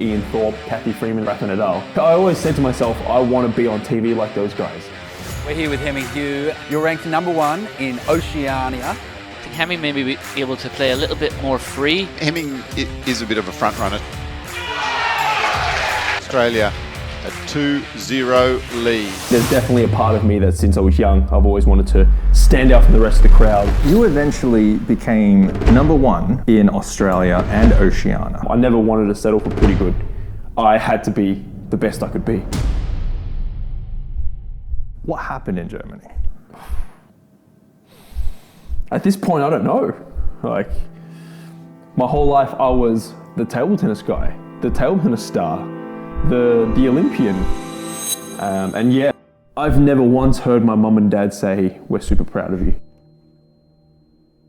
Ian Thorpe, Kathy Freeman, Rafa Nadal. I always said to myself, I want to be on TV like those guys. We're here with Hemming Hugh. You're ranked #1 in Oceania. I think Hemming may be able to play a little bit more free. Hemming is a bit of a front runner. Australia, a 2-0 lead. There's definitely a part of me that since I was young, I've always wanted to stand out from the rest of the crowd. You eventually became #1 in Australia and Oceania. I never wanted to settle for pretty good. I had to be the best I could be. What happened in Germany? At this point, I don't know. Like, my whole life I was the table tennis guy, the table tennis star, the Olympian. And yeah, I've never once heard my mum and dad say, we're super proud of you.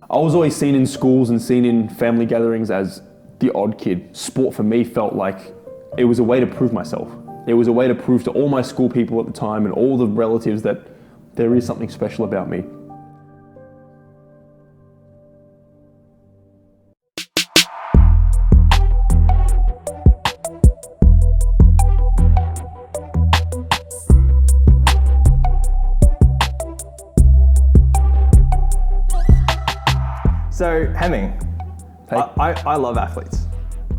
I was always seen in schools and seen in family gatherings as the odd kid. Sport for me felt like it was a way to prove myself. It was a way to prove to all my school people at the time and all the relatives that there is something special about me. So, Hemming, Hey. I love athletes.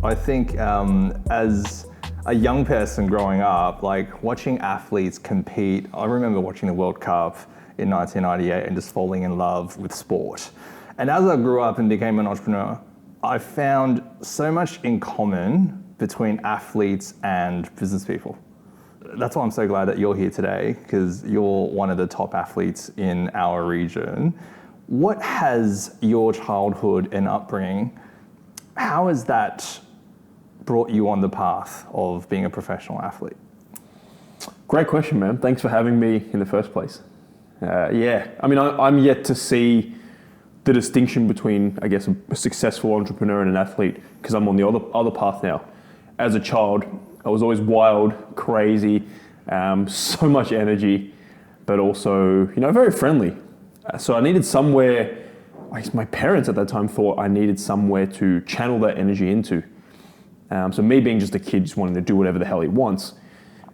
I think as a young person growing up, like watching athletes compete, I remember watching the World Cup in 1998 and just falling in love with sport. And as I grew up and became an entrepreneur, I found so much in common between athletes and business people. That's why I'm so glad that you're here today, because you're one of the top athletes in our region. What has your childhood and upbringing, how has that brought you on the path of being a professional athlete? Great question, man. Thanks for having me in the first place. Yeah, I mean, I'm yet to see the distinction between, I guess, a successful entrepreneur and an athlete, because I'm on the other path now. As a child, I was always wild, crazy, so much energy, but also, very friendly. So I needed somewhere, I guess my parents at that time thought I needed somewhere to channel that energy into. So me being just a kid, just wanting to do whatever the hell he wants,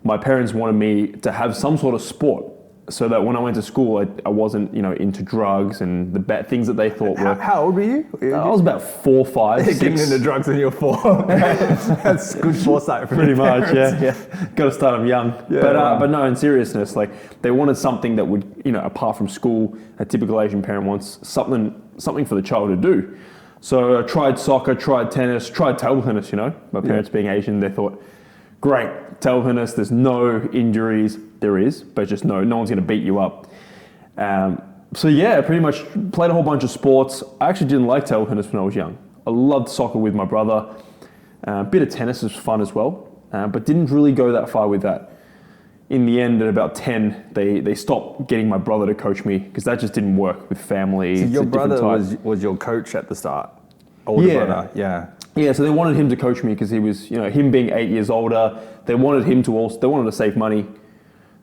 my parents wanted me to have some sort of sport so that when I went to school, I wasn't, into drugs and the bad things that they thought were. How old were you? I was about 4, 5, 6. Getting into drugs when you're 4. That's good foresight for Pretty much, parents. yeah. Got to start them young. Yeah, but no, in seriousness, like they wanted something that would, apart from school, a typical Asian parent wants something for the child to do. So I tried soccer, tried tennis, tried table tennis, My parents being Asian, they thought, great, table tennis, there's no injuries. There is, but just no one's going to beat you up. So yeah, pretty much played a whole bunch of sports. I actually didn't like table tennis when I was young. I loved soccer with my brother. A bit of tennis was fun as well, but didn't really go that far with that. In the end, at about 10, they stopped getting my brother to coach me because that just didn't work with family. So It's your a different brother type. was your coach at the start? Older brother, yeah. Yeah, so they wanted him to coach me because he was, him being 8 years older. They wanted him to also, they wanted to save money.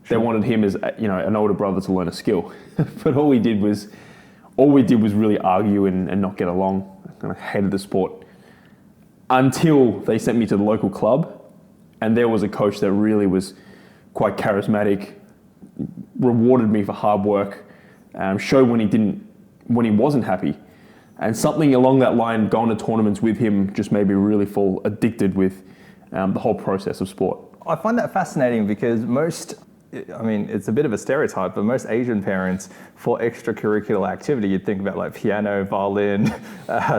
They wanted him as, an older brother to learn a skill. But all we did was really argue and not get along. I kind of hated the sport. Until they sent me to the local club, and there was a coach that really was quite charismatic, rewarded me for hard work, showed when he wasn't happy. And something along that line, going to tournaments with him just made me really fall addicted with the whole process of sport. I find that fascinating because it's a bit of a stereotype, but most Asian parents, for extracurricular activity, you'd think about like piano, violin,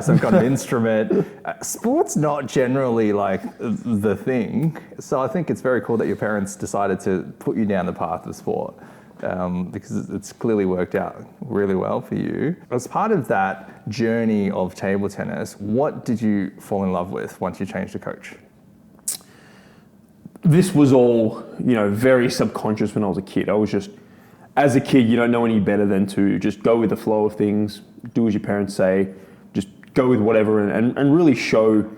some kind of instrument. Sport's not generally like the thing. So I think it's very cool that your parents decided to put you down the path of sport. Because it's clearly worked out really well for you. As part of that journey of table tennis, what did you fall in love with once you changed the coach? This was all, very subconscious when I was a kid. I was just, as a kid, you don't know any better than to just go with the flow of things, do as your parents say, just go with whatever and really show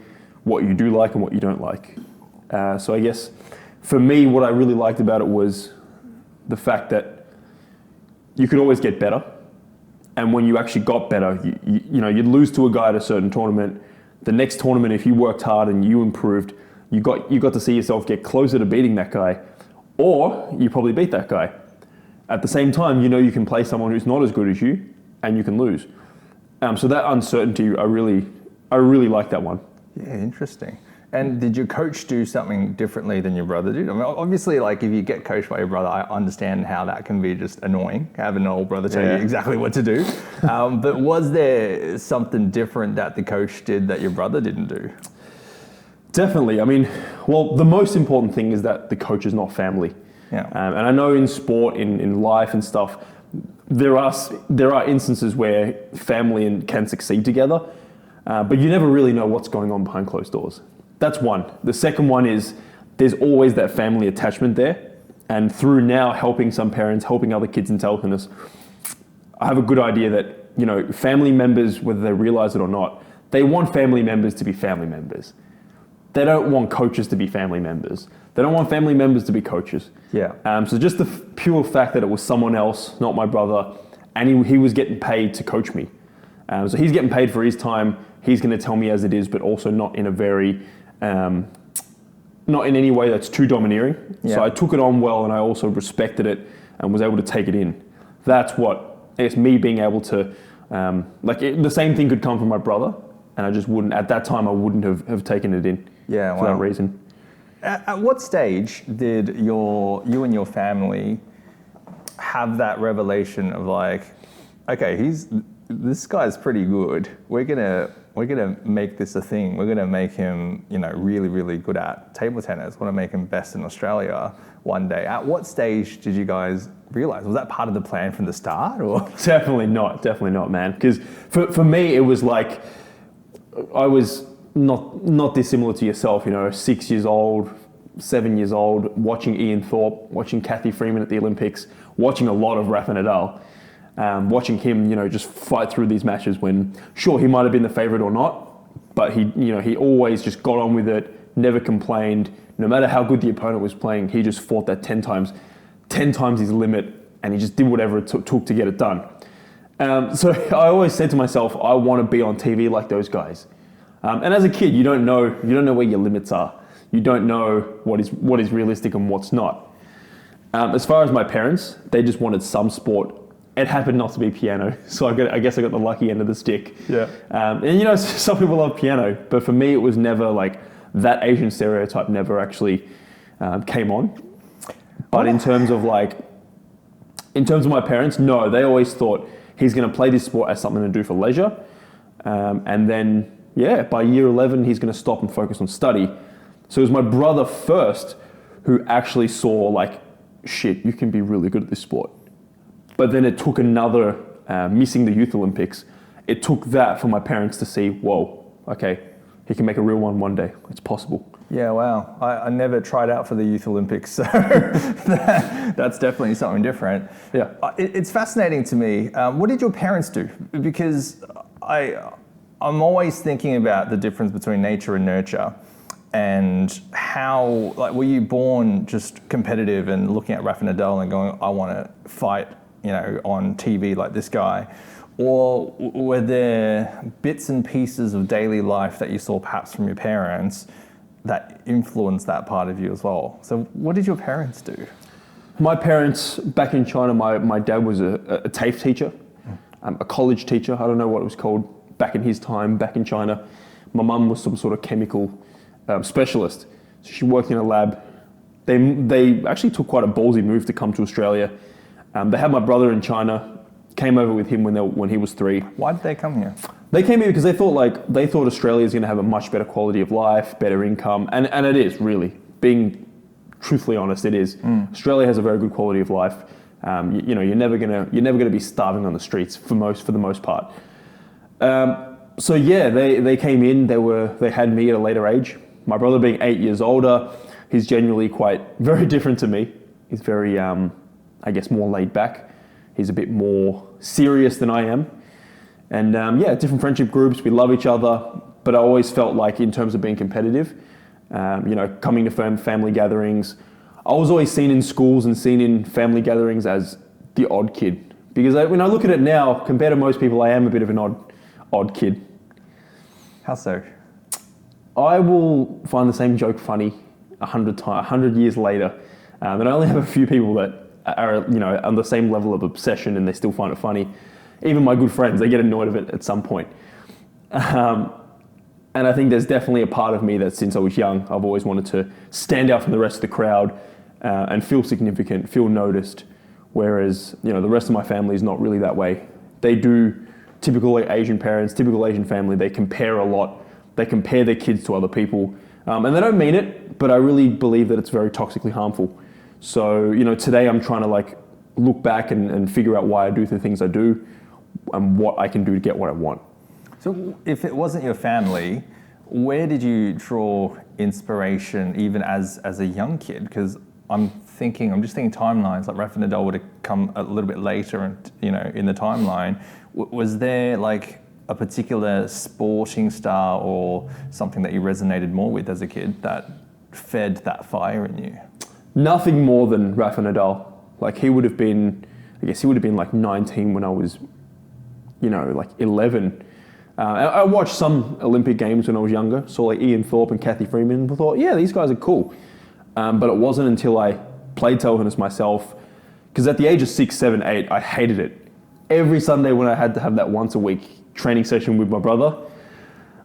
what you do like and what you don't like. So I guess for me, what I really liked about it was the fact that you could always get better. And when you actually got better, you'd lose to a guy at a certain tournament. The next tournament, if you worked hard and you improved, you got to see yourself get closer to beating that guy, or you probably beat that guy. At the same time, you know you can play someone who's not as good as you, and you can lose. So that uncertainty, I really like that one. Yeah, interesting. And did your coach do something differently than your brother did? I mean, obviously, like if you get coached by your brother, I understand how that can be just annoying, having an older brother tell you exactly what to do. But was there something different that the coach did that your brother didn't do? Definitely. I mean, well, the most important thing is that the coach is not family. Yeah. And I know in sport, in life and stuff, there are instances where family can succeed together, but you never really know what's going on behind closed doors. That's one. The second one is there's always that family attachment there. And through now helping some parents, helping other kids in teletennis, I have a good idea that, you know, family members, whether they realize it or not, they want family members to be family members. They don't want coaches to be family members. They don't want family members to be coaches. Yeah. So just the pure fact that it was someone else, not my brother, and he was getting paid to coach me. So he's getting paid for his time. He's going to tell me as it is, but also not in a very, not in any way that's too domineering. Yeah. So I took it on well, and I also respected it and was able to take it in. That's what, I guess, me being able to, the same thing could come from my brother, and I just wouldn't, at that time, I wouldn't have taken it in for that reason. At what stage did you and your family have that revelation of like, okay, this guy's pretty good. We're gonna make this a thing. We're gonna make him, you know, really, really good at table tennis. We want to make him best in Australia one day. At what stage did you guys realize? Was that part of the plan from the start, or? Definitely not, man. Because for me, it was like I was not dissimilar to yourself. You know, 6 years old, 7 years old, watching Ian Thorpe, watching Kathy Freeman at the Olympics, watching a lot of Rafa Nadal. Watching him, you know, just fight through these matches when, sure, he might have been the favorite or not, but he always just got on with it, never complained. No matter how good the opponent was playing, he just fought that 10 times his limit, and he just did whatever it took to get it done. So I always said to myself, I want to be on TV like those guys. And as a kid, you don't know where your limits are. You don't know what is realistic and what's not. As far as my parents, they just wanted some sport. It happened not to be piano, so I guess I got the lucky end of the stick. Yeah. And you know, some people love piano, but for me, it was never like that Asian stereotype never actually came on. But in terms of my parents, no, they always thought he's going to play this sport as something to do for leisure, and then by year 11, he's going to stop and focus on study. So it was my brother first who actually saw like, shit, you can be really good at this sport. But then it took another, missing the Youth Olympics, it took that for my parents to see, whoa, okay, he can make a real one day. It's possible. Yeah, wow. I never tried out for the Youth Olympics, so that's definitely something different. Yeah. It's fascinating to me. What did your parents do? Because I'm always thinking about the difference between nature and nurture, and how, like, were you born just competitive and looking at Rafa Nadal and going, I want to fight, you know, on TV like this guy? Or were there bits and pieces of daily life that you saw perhaps from your parents that influenced that part of you as well? So what did your parents do? My parents, back in China, my dad was a TAFE teacher, a college teacher. I don't know what it was called back in his time, back in China. My mum was some sort of chemical specialist. So she worked in a lab. They actually took quite a ballsy move to come to Australia. They had my brother in China, came over with him when he was 3. Why did they come here? They came here because they thought Australia is going to have a much better quality of life, better income, and it is really. Being truthfully honest, it is. Australia has a very good quality of life. You know, you're never gonna be starving on the streets for the most part. So yeah, they came in. They had me at a later age. My brother being 8 years older, he's generally very different to me. He's very, I guess, more laid back. He's a bit more serious than I am. And different friendship groups, we love each other, but I always felt like in terms of being competitive, you know, coming to family gatherings, I was always seen in schools and seen in family gatherings as the odd kid. Because when I look at it now, compared to most people, I am a bit of an odd kid. How so? I will find the same joke funny 100 years later. And I only have a few people that are, on the same level of obsession and they still find it funny. Even my good friends, they get annoyed of it at some point. And I think there's definitely a part of me that since I was young, I've always wanted to stand out from the rest of the crowd and feel significant, feel noticed. Whereas, the rest of my family is not really that way. They do, typical Asian parents, typical Asian family, they compare a lot. They compare their kids to other people. And they don't mean it, but I really believe that it's very toxically harmful. So, today I'm trying to look back and figure out why I do the things I do and what I can do to get what I want. So if it wasn't your family, where did you draw inspiration even as a young kid? Because I'm just thinking timelines, like Rafa Nadal would have come a little bit later and, in the timeline. Was there a particular sporting star or something that you resonated more with as a kid that fed that fire in you? Nothing more than Rafa Nadal. He would have been 19 when I was, 11. I watched some Olympic games when I was younger, saw Ian Thorpe and Kathy Freeman, and thought, yeah, these guys are cool. But it wasn't until I played table tennis myself, because at the age of 6, 7, 8, I hated it. Every Sunday when I had to have that once a week training session with my brother,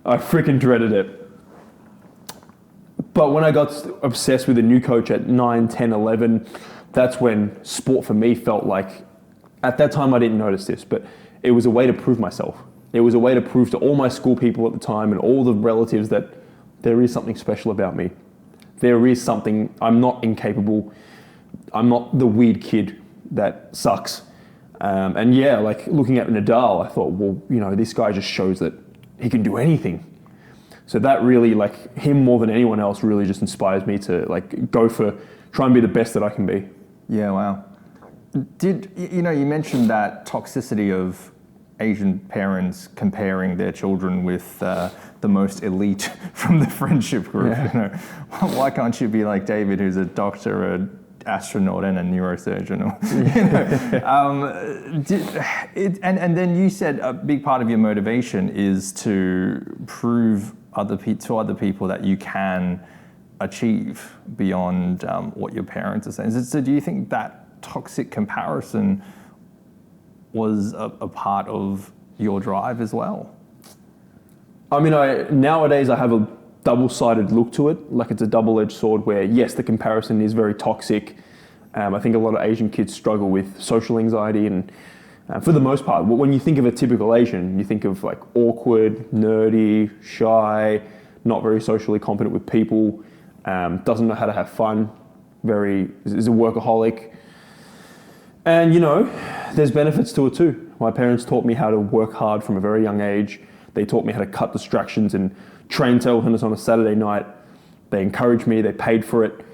I freaking dreaded it. But when I got obsessed with a new coach at 9, 10, 11, that's when sport for me felt like, at that time I didn't notice this, but it was a way to prove myself. It was a way to prove to all my school people at the time and all the relatives that there is something special about me. There is something, I'm not incapable. I'm not the weird kid that sucks. And yeah, looking at Nadal, I thought, well, this guy just shows that he can do anything. So that really, him more than anyone else, really just inspires me to try and be the best that I can be. Yeah, wow. You mentioned that toxicity of Asian parents comparing their children with the most elite from the friendship group. Yeah. Why can't you be like David, who's a doctor, an astronaut, and a neurosurgeon? And then you said a big part of your motivation is to prove to other people that you can achieve beyond what your parents are saying. So do you think that toxic comparison was a part of your drive as well? I mean, nowadays I have a double-sided look to it. It's a double-edged sword where, yes, the comparison is very toxic. I think a lot of Asian kids struggle with social anxiety and for the most part, when you think of a typical Asian, you think of awkward, nerdy, shy, not very socially competent with people, doesn't know how to have fun, is a workaholic. And there's benefits to it too. My parents taught me how to work hard from a very young age. They taught me how to cut distractions and train table tennis on a Saturday night. They encouraged me, they paid for it.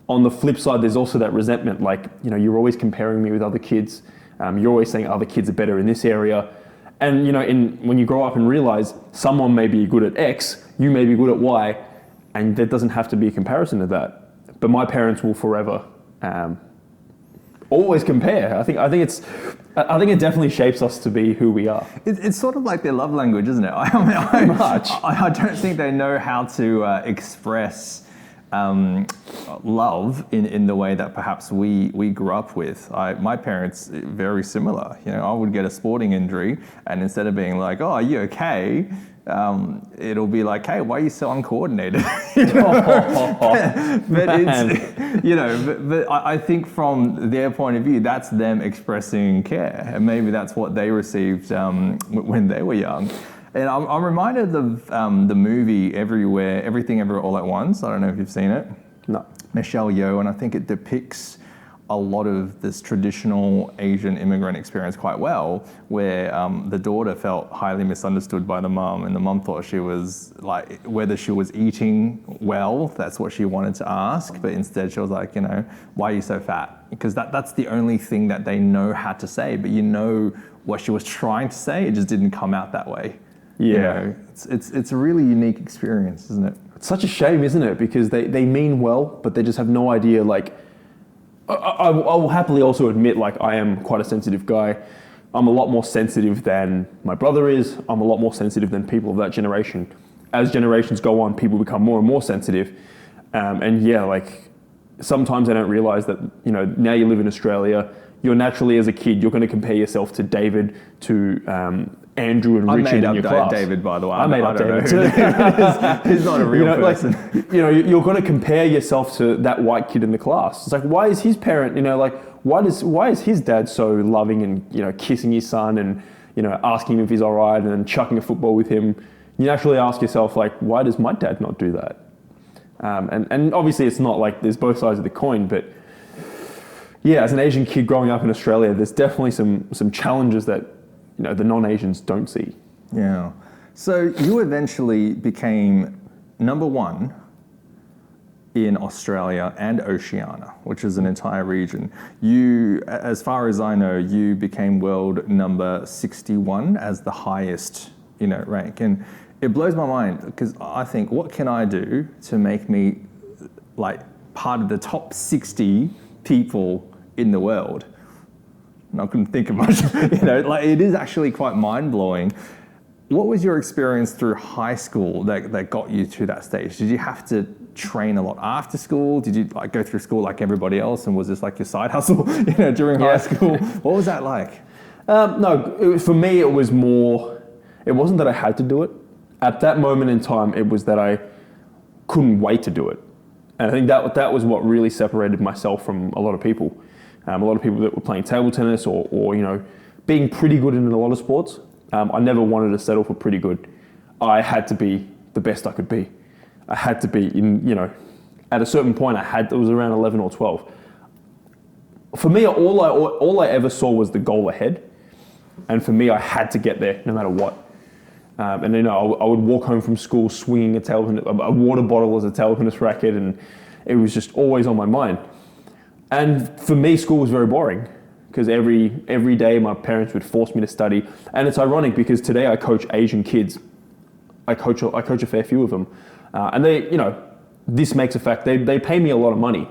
On the flip side, there's also that resentment, you're always comparing me with other kids. You're always saying other kids are better in this area. And when you grow up and realize someone may be good at X, you may be good at Y, and there doesn't have to be a comparison to that. But my parents will forever always compare. I think it definitely shapes us to be who we are. It's sort of like their love language, isn't it? I don't think they know how to express love in the way that perhaps we grew up with. My parents, very similar. I would get a sporting injury, and instead of being like, "Oh, are you okay?" It'll be like, "Hey, why are you so uncoordinated?" But I think from their point of view, that's them expressing care, and maybe that's what they received when they were young. And I'm reminded of the movie Everything Everywhere All at Once. I don't know if you've seen it. No. Michelle Yeoh, and I think it depicts a lot of this traditional Asian immigrant experience quite well, where the daughter felt highly misunderstood by the mum, and the mum thought she was whether she was eating well, that's what she wanted to ask, but instead she was like, why are you so fat? Because that's the only thing that they know how to say, but what she was trying to say, it just didn't come out that way. Yeah. It's a really unique experience, isn't it? It's such a shame, isn't it? Because they mean well, but they just have no idea. I will happily also admit, I am quite a sensitive guy. I'm a lot more sensitive than my brother is. I'm a lot more sensitive than people of that generation. as generations go on, people become more and more sensitive. And yeah, like sometimes I don't realize that, you know, now you live in Australia, you're naturally as a kid, you're going to compare yourself to David, to Andrew and Richard in your class. David, by the way. I made up David. He's not a real person. Like, you know, you're going to compare yourself to that white kid in the class. It's like, why is his parent, you know, like, why is his dad so loving and, you know, kissing his son and, you know, asking him if he's all right and then chucking a football with him? You naturally ask yourself, like, why does my dad not do that? And obviously it's not like there's both sides of the coin, but yeah, as an Asian kid growing up in Australia, there's definitely some challenges that, you know, the non-Asians don't see. Yeah. So you eventually became number 1 in Australia and Oceania, which is an entire region. You, as far as I know, you became world number 61 as the highest, you know, rank. And it blows my mind because I think, what can I do to make me like part of the top 60 people in the world? And I couldn't think of much. You know, like it is actually quite mind-blowing. What was your experience through high school that got you to that stage? Did you have to train a lot after school? Did you like go through school like everybody else, and was this like your side hustle, you know, during high school? What was that like? No, for me it was more. It wasn't that I had to do it. At that moment in time, it was that I couldn't wait to do it, and I think that was what really separated myself from a lot of people. A lot of people that were playing table tennis or you know, being pretty good in a lot of sports. I never wanted to settle for pretty good. I had to be the best I could be. I had to be in, you know, at a certain point it was around 11 or 12. For me, all I ever saw was the goal ahead. And for me, I had to get there no matter what. And you know, I would walk home from school swinging a water bottle as a table tennis racket, and it was just always on my mind. And for me, school was very boring because every day my parents would force me to study. And it's ironic because today I coach Asian kids. I coach a fair few of them, and they, you know, this makes a fact. They pay me a lot of money,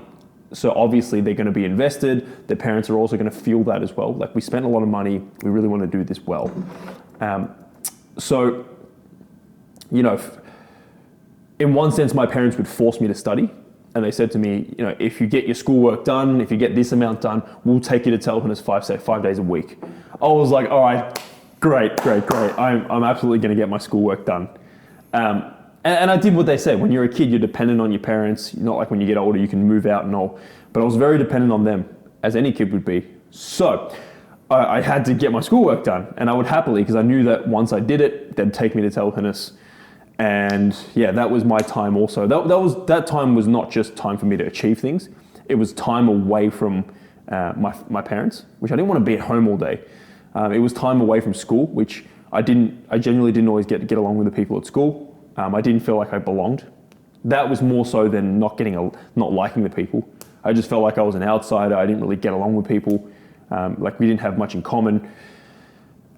so obviously they're going to be invested. Their parents are also going to feel that as well. Like, we spent a lot of money. We really want to do this well. So, you know, in one sense, my parents would force me to study. And they said to me, you know, if you get your schoolwork done, if you get this amount done, we'll take you to table tennis 5 days a week. I was like, all right, great. I'm absolutely going to get my schoolwork done. And I did what they said. When you're a kid, you're dependent on your parents. Not like when you get older, you can move out and all. But I was very dependent on them, as any kid would be. So I had to get my schoolwork done. And I would happily, because I knew that once I did it, they'd take me to table tennis. And yeah, that was my time also. That time was not just time for me to achieve things. It was time away from my parents, which I didn't want to be at home all day. It was time away from school, which I genuinely didn't always get along with the people at school. I didn't feel like I belonged. That was more so than not liking the people. I just felt like I was an outsider. I didn't really get along with people. Like, we didn't have much in common.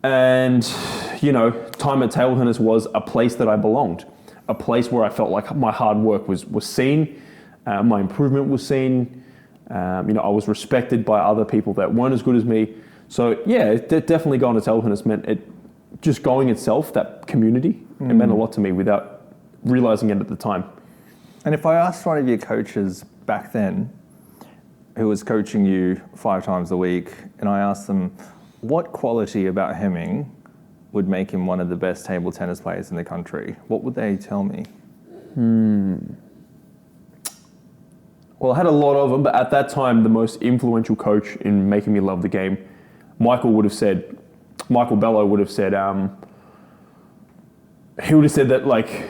And, you know, time at table tennis was a place that I belonged, a place where I felt like my hard work was seen, my improvement was seen. You know, I was respected by other people that weren't as good as me. So yeah, definitely going to table tennis meant it. Just going itself, that community, it meant a lot to me without realizing it at the time. And if I asked one of your coaches back then, who was coaching you 5 times a week, and I asked them, what quality about Hemming would make him one of the best table tennis players in the country, what would they tell me? Well, I had a lot of them, but at that time, the most influential coach in making me love the game, Michael Bello would have said, he would have said that, like,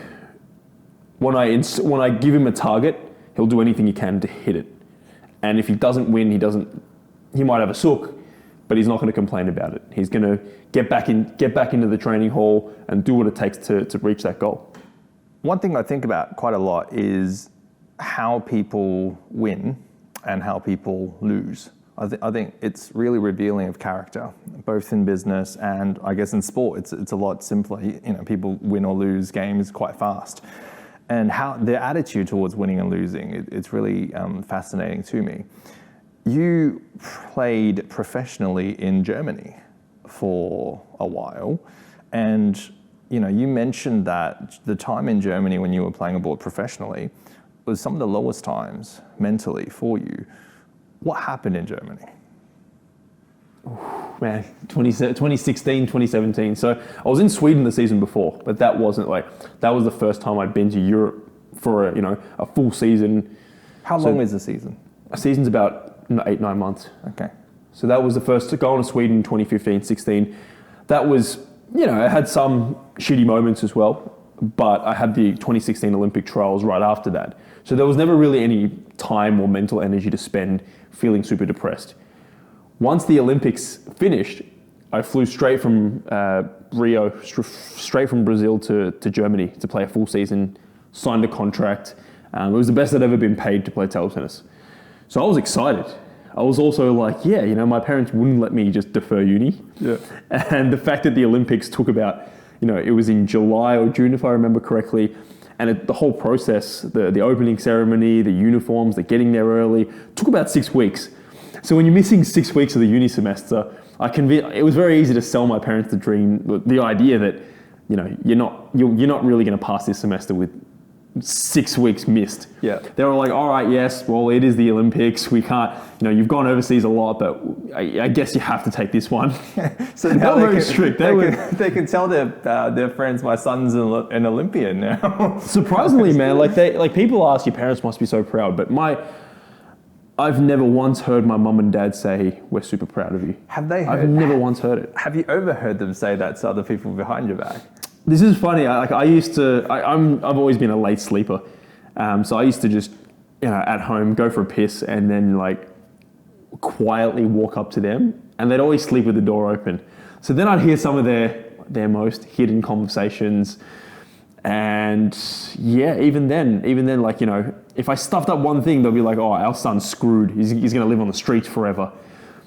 when I give him a target, he'll do anything he can to hit it. And if he doesn't win, he might have a sook, but he's not going to complain about it. He's going to get back into the training hall and do what it takes to reach that goal. One thing I think about quite a lot is how people win and how people lose. I think it's really revealing of character, both in business and I guess in sport. It's a lot simpler. You know, people win or lose games quite fast, and how their attitude towards winning and losing. It's really fascinating to me. You played professionally in Germany for a while, and you mentioned that the time in Germany when you were playing abroad professionally was some of the lowest times mentally for you. What happened in Germany? Man, 2016, 2017. So I was in Sweden the season before, but that was the first time I'd been to Europe for a full season. How long is the season? A season's about 8-9 months. Okay. So that was the first to go on to Sweden in 2015, 16. That was, I had some shitty moments as well, but I had the 2016 Olympic trials right after that. So there was never really any time or mental energy to spend feeling super depressed. Once the Olympics finished, I flew straight from Rio, straight from Brazil to Germany to play a full season, signed a contract. It was the best I'd ever been paid to play table tennis. So I was excited. I was also like, my parents wouldn't let me just defer uni. Yeah. And the fact that the Olympics took about, it was in July or June, if I remember correctly. And the whole process, the opening ceremony, the uniforms, the getting there early, took about 6 weeks. So when you're missing 6 weeks of the uni semester, it was very easy to sell my parents the idea that, you're not really going to pass this semester with 6 weeks missed. Yeah. They were like, all right, yes, well, it is the Olympics. We can't, you've gone overseas a lot, but I guess you have to take this one. So now they were very strict. They can tell their friends, my son's an Olympian now. Surprisingly, man, people ask, your parents must be so proud, but I've never once heard my mum and dad say, we're super proud of you. Have they I've never once heard it. Have you overheard them say that to other people behind your back? This is funny. I've always been a late sleeper. So I used to just, at home, go for a piss and then quietly walk up to them, and they'd always sleep with the door open. So then I'd hear some of their most hidden conversations. And yeah, even then, if I stuffed up one thing, they'll be like, oh, our son's screwed. He's going to live on the streets forever.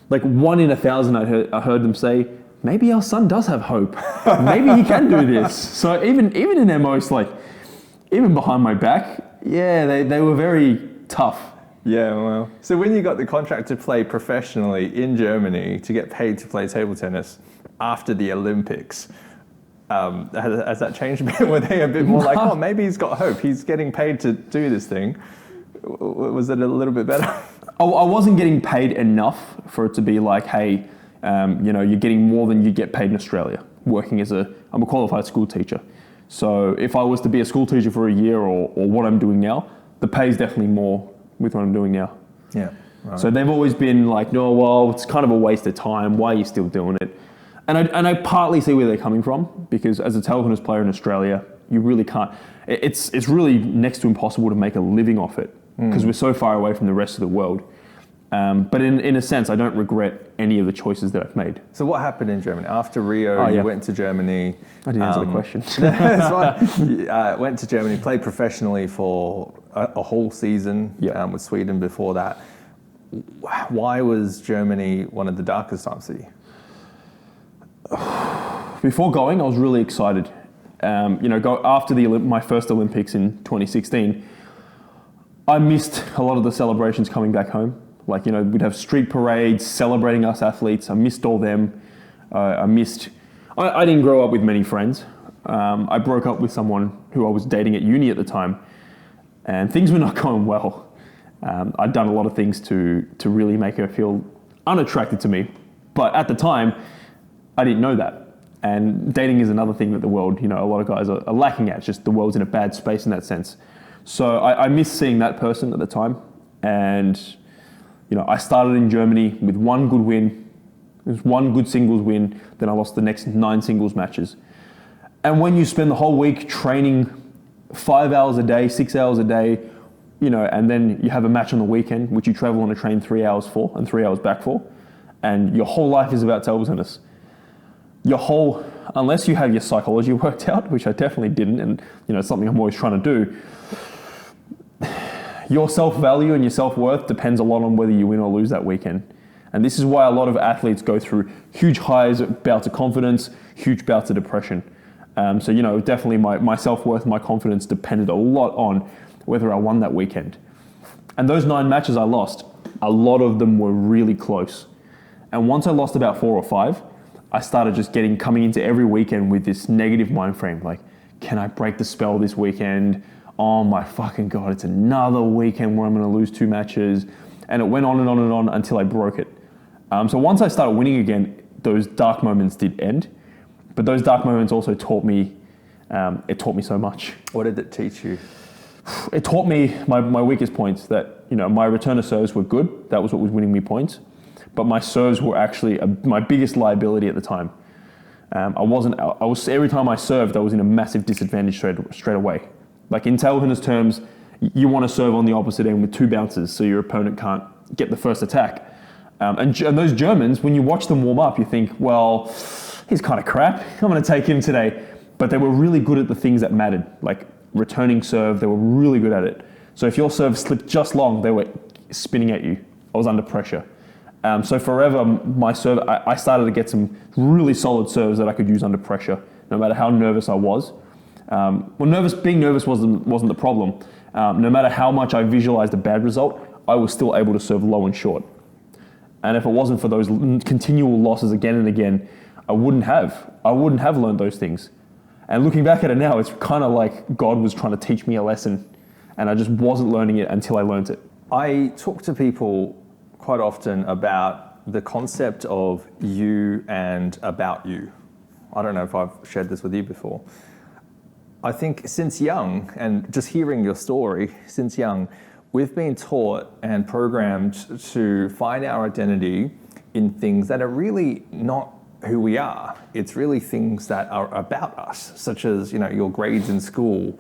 1 in 1,000 I heard them say, maybe our son does have hope. Maybe he can do this. So even in their most, even behind my back, yeah, they were very tough. Yeah, well. So when you got the contract to play professionally in Germany, to get paid to play table tennis after the Olympics, has that changed a bit? Were they a bit more like, oh, maybe he's got hope. He's getting paid to do this thing. Was it a little bit better? I wasn't getting paid enough for it to be like, hey, you're getting more than you get paid in Australia, working I'm a qualified school teacher. So if I was to be a school teacher for a year or what I'm doing now, the pay is definitely more with what I'm doing now. Yeah. Right. So they've always been like, no, well, it's kind of a waste of time. Why are you still doing it? And I partly see where they're coming from, because as a table tennis player in Australia, you really can't. It's really next to impossible to make a living off it, because we're so far away from the rest of the world. But in a sense, I don't regret any of the choices that I've made. So what happened in Germany? After Rio, you went to Germany. I didn't answer the question. That's fine. Went to Germany, played professionally for a whole season with Sweden before that. Why was Germany one of the darkest times for you? Before going, I was really excited. Go after my first Olympics in 2016. I missed a lot of the celebrations coming back home. We'd have street parades celebrating us athletes. I missed all them. I didn't grow up with many friends. I broke up with someone who I was dating at uni at the time, and things were not going well. I'd done a lot of things to really make her feel unattracted to me, but at the time, I didn't know that. And dating is another thing that the world, a lot of guys are lacking at. It's just the world's in a bad space in that sense. So I missed seeing that person at the time. And, I started in Germany with one good win. It was one good singles win. Then I lost the next 9 singles matches. And when you spend the whole week training 5 hours a day, 6 hours a day, and then you have a match on the weekend, which you travel on a train 3 hours for and 3 hours back for, and your whole life is about table tennis. Unless you have your psychology worked out, which I definitely didn't, and it's something I'm always trying to do, your self-value and your self-worth depends a lot on whether you win or lose that weekend. And this is why a lot of athletes go through huge highs, bouts of confidence, huge bouts of depression. So definitely my self-worth, my confidence depended a lot on whether I won that weekend. And those 9 matches I lost, a lot of them were really close. And once I lost about 4 or 5, I started just coming into every weekend with this negative mind frame. Like, can I break the spell this weekend? Oh my fucking God, it's another weekend where I'm going to lose 2 matches. And it went on and on and on until I broke it. So once I started winning again, those dark moments did end. But those dark moments also taught me, it taught me so much. What did it teach you? It taught me my weakest points, that, you know, my return of serves were good. That was what was winning me points. But my serves were actually my biggest liability at the time. I was every time I served, I was in a massive disadvantage straight away. Like in table tennis terms, you want to serve on the opposite end with 2 bounces so your opponent can't get the first attack. And those Germans, when you watch them warm up, you think, well, he's kind of crap. I'm going to take him today. But they were really good at the things that mattered, like returning serve. They were really good at it. So if your serve slipped just long, they were spinning at you. I was under pressure. So forever, my serve, I started to get some really solid serves that I could use under pressure, no matter how nervous I was. Being nervous wasn't the problem. No matter how much I visualized a bad result, I was still able to serve low and short. And if it wasn't for those continual losses again and again, I wouldn't have learned those things. And looking back at it now, it's kind of like God was trying to teach me a lesson, and I just wasn't learning it until I learned it. I talk to people quite often about the concept of you and about you. I don't know if I've shared this with you before. I think since young, and just hearing your story, since young, we've been taught and programmed to find our identity in things that are really not who we are. It's really things that are about us, such as, you know, your grades in school,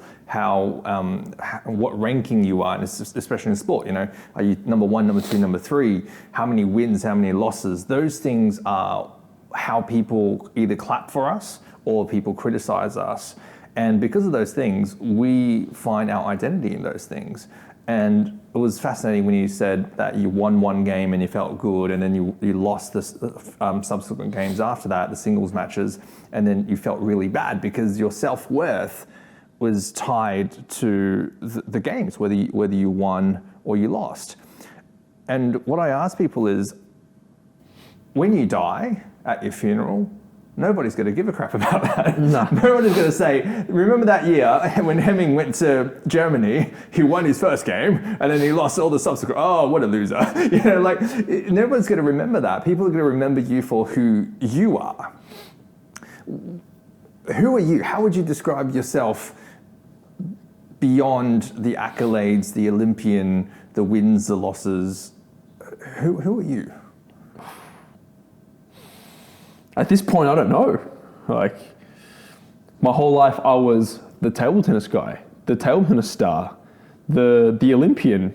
what ranking you are, and especially in sport. You know, are you number 1, number 2, number 3? How many wins? How many losses? Those things are how people either clap for us or people criticize us. And because of those things, we find our identity in those things. And it was fascinating when you said that you won 1 game and you felt good, and then you lost the subsequent games after that, the singles matches, and then you felt really bad because your self-worth was tied to the games, whether you won or you lost. And what I ask people is, when you die at your funeral, nobody's going to give a crap about that. No one is going to say, remember that year when Hemming went to Germany, he won his first game and then he lost all the subsequent, oh, what a loser. You know, like, no one's going to remember that. People are going to remember you for who you are. Who are you? How would you describe yourself beyond the accolades, the Olympian, the wins, the losses? Who are you? At this point, I don't know. Like, my whole life, I was the table tennis guy, the table tennis star, the Olympian,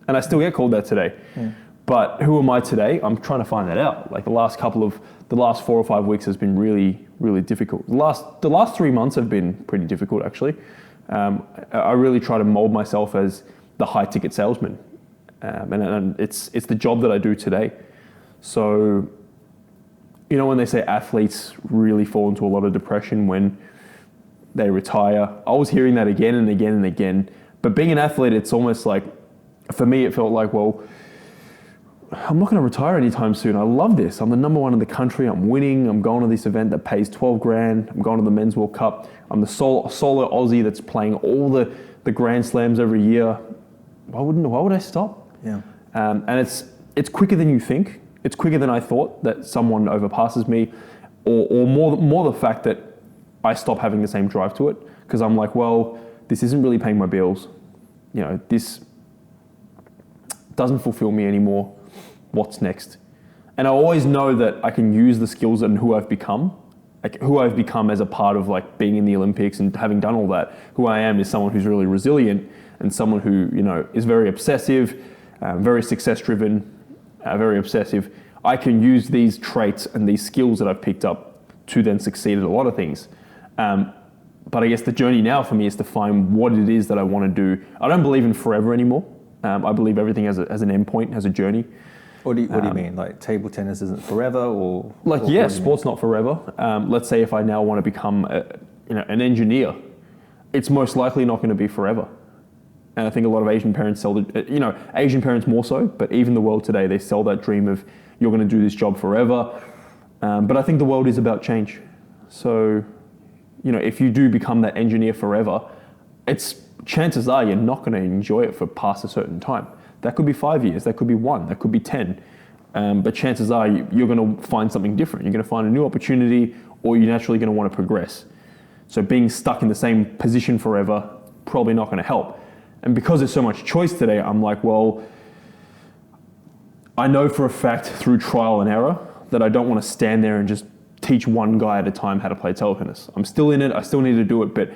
and I still get called that today. Mm. But who am I today? I'm trying to find that out. Like the last 4 or 5 weeks has been really, really difficult. The last 3 months have been pretty difficult, actually. I really try to mold myself as the high ticket salesman, and it's the job that I do today. So, you know, when they say athletes really fall into a lot of depression when they retire, I was hearing that again and again and again. But being an athlete, it's almost like, for me, it felt like, well, I'm not going to retire anytime soon. I love this. I'm the number 1 in the country. I'm winning. I'm going to this event that pays 12 grand. I'm going to the Men's World Cup. I'm the solo Aussie that's playing all the Grand Slams every year. Why would I stop? Yeah. And it's quicker than you think. It's quicker than I thought that someone overpasses me, or more the fact that I stop having the same drive to it, because I'm like, well, this isn't really paying my bills. You know, this doesn't fulfill me anymore. What's next? And I always know that I can use the skills and who I've become as a part of like being in the Olympics and having done all that. Who I am is someone who's really resilient and someone who, you know, is very obsessive, very success driven. Very obsessive. I can use these traits and these skills that I've picked up to then succeed at a lot of things. But I guess the journey now for me is to find what it is that I want to do. I don't believe in forever anymore. I believe everything has an end point, has a journey. What do you mean? Like table tennis isn't forever, or? Like, yeah, sport's not forever. Let's say if I now want to become an engineer, it's most likely not going to be forever. And I think a lot of Asian parents Asian parents more so, but even the world today, they sell that dream of you're going to do this job forever. But I think the world is about change. So, if you do become that engineer forever, chances are you're not going to enjoy it for past a certain time. That could be 5 years, that could be 1, that could be 10. But chances are you're going to find something different. You're going to find a new opportunity, or you're naturally going to want to progress. So being stuck in the same position forever, probably not going to help. And because there's so much choice today, I'm like, well, I know for a fact through trial and error that I don't want to stand there and just teach one guy at a time how to play table tennis. I'm still in it, I still need to do it, but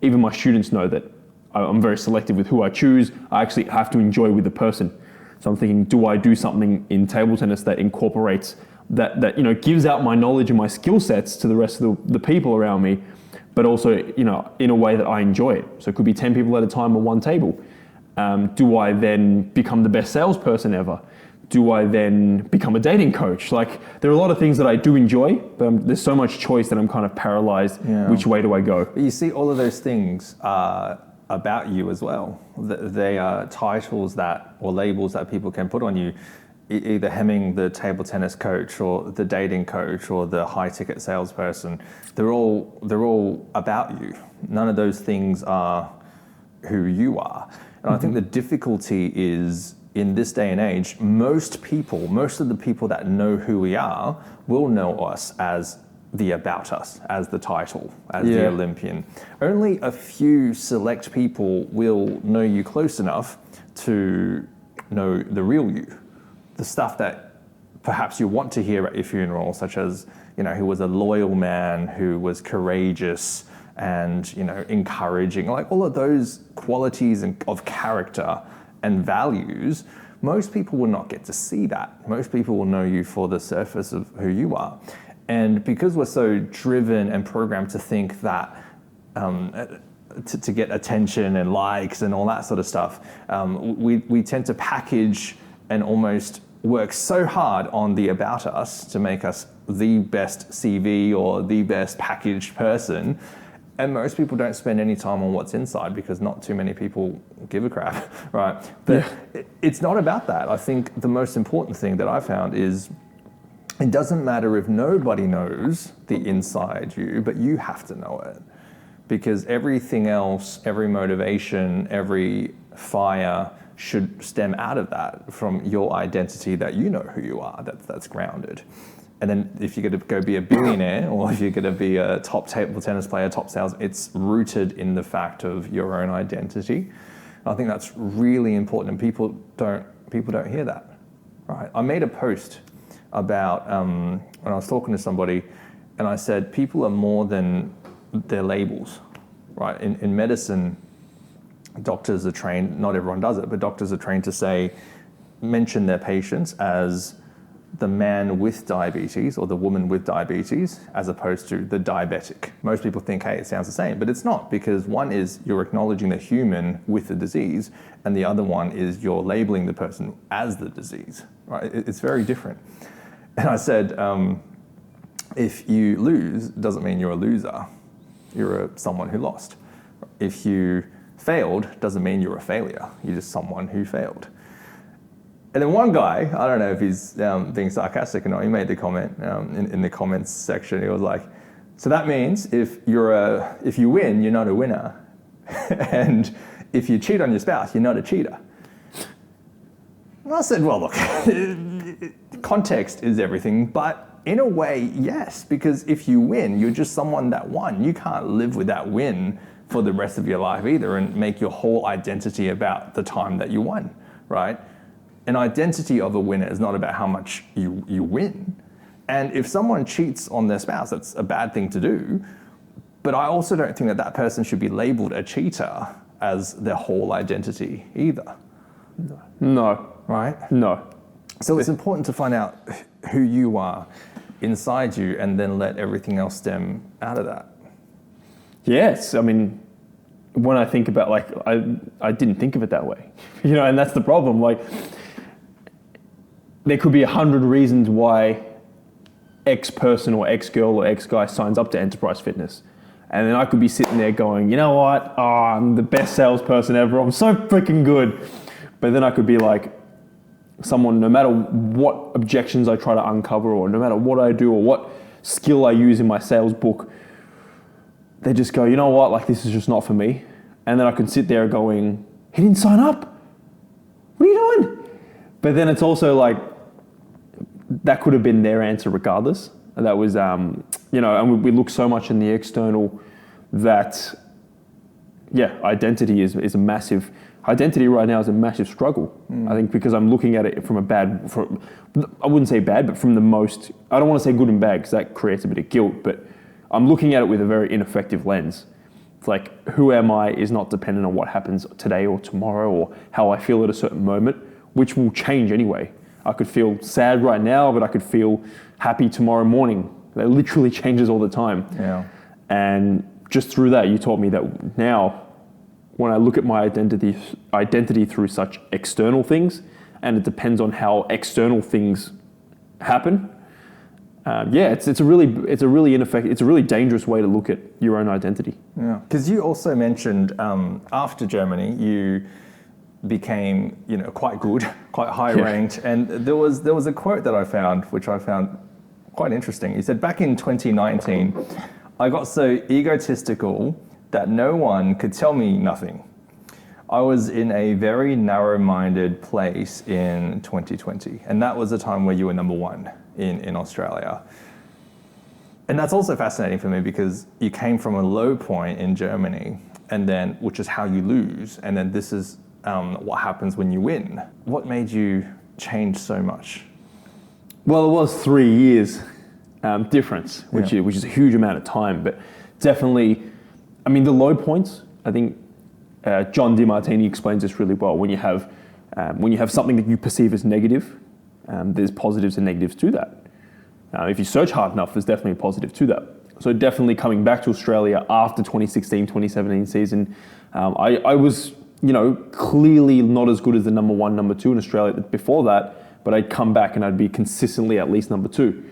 even my students know that I'm very selective with who I choose. I actually have to enjoy with the person. So I'm thinking, do I do something in table tennis that incorporates that gives out my knowledge and my skill sets to the rest of the people around me, but also in a way that I enjoy it. So it could be 10 people at a time on one table. Do I then become the best salesperson ever? Do I then become a dating coach? Like, there are a lot of things that I do enjoy, but there's so much choice that I'm kind of paralyzed. Yeah. Which way do I go? But you see, all of those things are about you as well. They are titles or labels that people can put on you, either hemming the table tennis coach or the dating coach or the high ticket salesperson. They're all about you. None of those things are who you are. And I think the difficulty is, in this day and age, most of the people that know who we are will know us as the about us, as the title, as the Olympian. Only a few select people will know you close enough to know the real you, the stuff that perhaps you want to hear at your funeral, such as, who was a loyal man, who was courageous and, encouraging, like all of those qualities of character and values. Most people will not get to see that. Most people will know you for the surface of who you are. And because we're so driven and programmed to think that to get attention and likes and all that sort of stuff, we tend to package and almost work so hard on the about us to make us the best CV or the best packaged person. And most people don't spend any time on what's inside because not too many people give a crap, right? But it's not about that. I think the most important thing that I found is, it doesn't matter if nobody knows the inside you, but you have to know it. Because everything else, every motivation, every fire should stem out of that, from your identity that you know who you are, that's grounded. And then if you're going to go be a billionaire, or if you're going to be a top table tennis player, top sales, it's rooted in the fact of your own identity. I think that's really important, and people don't hear that, right? I made a post about when I was talking to somebody, and I said people are more than their labels, right? In medicine, doctors are trained, not everyone does it, but doctors are trained to mention their patients as the man with diabetes or the woman with diabetes, as opposed to the diabetic. Most people think, hey, it sounds the same, but it's not, because one is you're acknowledging the human with the disease, and the other one is you're labeling the person as the disease, right? It's very different. And I said, if you lose, doesn't mean you're a loser. You're someone who lost. If you failed, doesn't mean you're a failure. You're just someone who failed. And then one guy, I don't know if he's being sarcastic or not, he made the comment in the comments section. He was like, so that means if you win, you're not a winner. And if you cheat on your spouse, you're not a cheater. And I said, well, look, context is everything, but in a way, yes, because if you win, you're just someone that won. You can't live with that win for the rest of your life either and make your whole identity about the time that you won, right? An identity of a winner is not about how much you win. And if someone cheats on their spouse, that's a bad thing to do. But I also don't think that person should be labeled a cheater as their whole identity either. No. Right? No. So it's important to find out who you are inside you and then let everything else stem out of that. Yes, I mean, when I think about, I didn't think of it that way, and that's the problem. There could be 100 reasons why X person or X girl or X guy signs up to Enterprise Fitness. And then I could be sitting there going, you know what? Oh, I'm the best salesperson ever. I'm so freaking good. But then I could be like, someone, no matter what objections I try to uncover, or no matter what I do, or what skill I use in my sales book, they just go, you know what, like this is just not for me. And then I can sit there going, he didn't sign up. What are you doing? But then it's also like, that could have been their answer regardless. And that was, you know, and we look so much in the external that, yeah, identity right now is a massive struggle. I think because I'm looking at it from I wouldn't say bad, but from the most, I don't want to say good and bad because that creates a bit of guilt, but I'm looking at it with a very ineffective lens. It's like, who am I is not dependent on what happens today or tomorrow or how I feel at a certain moment, which will change anyway. I could feel sad right now, but I could feel happy tomorrow morning. That literally changes all the time. Yeah. And just through that, you taught me that now, when I look at my identity through such external things, and it depends on how external things happen. It's a really dangerous way to look at your own identity. Yeah, because you also mentioned after Germany, you became, you know, quite good, quite high ranked, and there was a quote that I found, which I found quite interesting. You said, back in 2019, I got so egotistical that no one could tell me nothing. I was in a very narrow-minded place in 2020, and that was a time where you were number one in Australia. And that's also fascinating for me because you came from a low point in Germany, and then, which is how you lose, and then this is what happens when you win. What made you change so much? Well, it was 3 years difference, which is a huge amount of time, but definitely, I mean, the low points, I think John DiMartini explains this really well. When you have something that you perceive as negative, there's positives and negatives to that. If you search hard enough, there's definitely a positive to that. So definitely coming back to Australia after 2016, 2017 season, I was, you know, clearly not as good as the number one, number two in Australia before that, but I'd come back and I'd be consistently at least number two.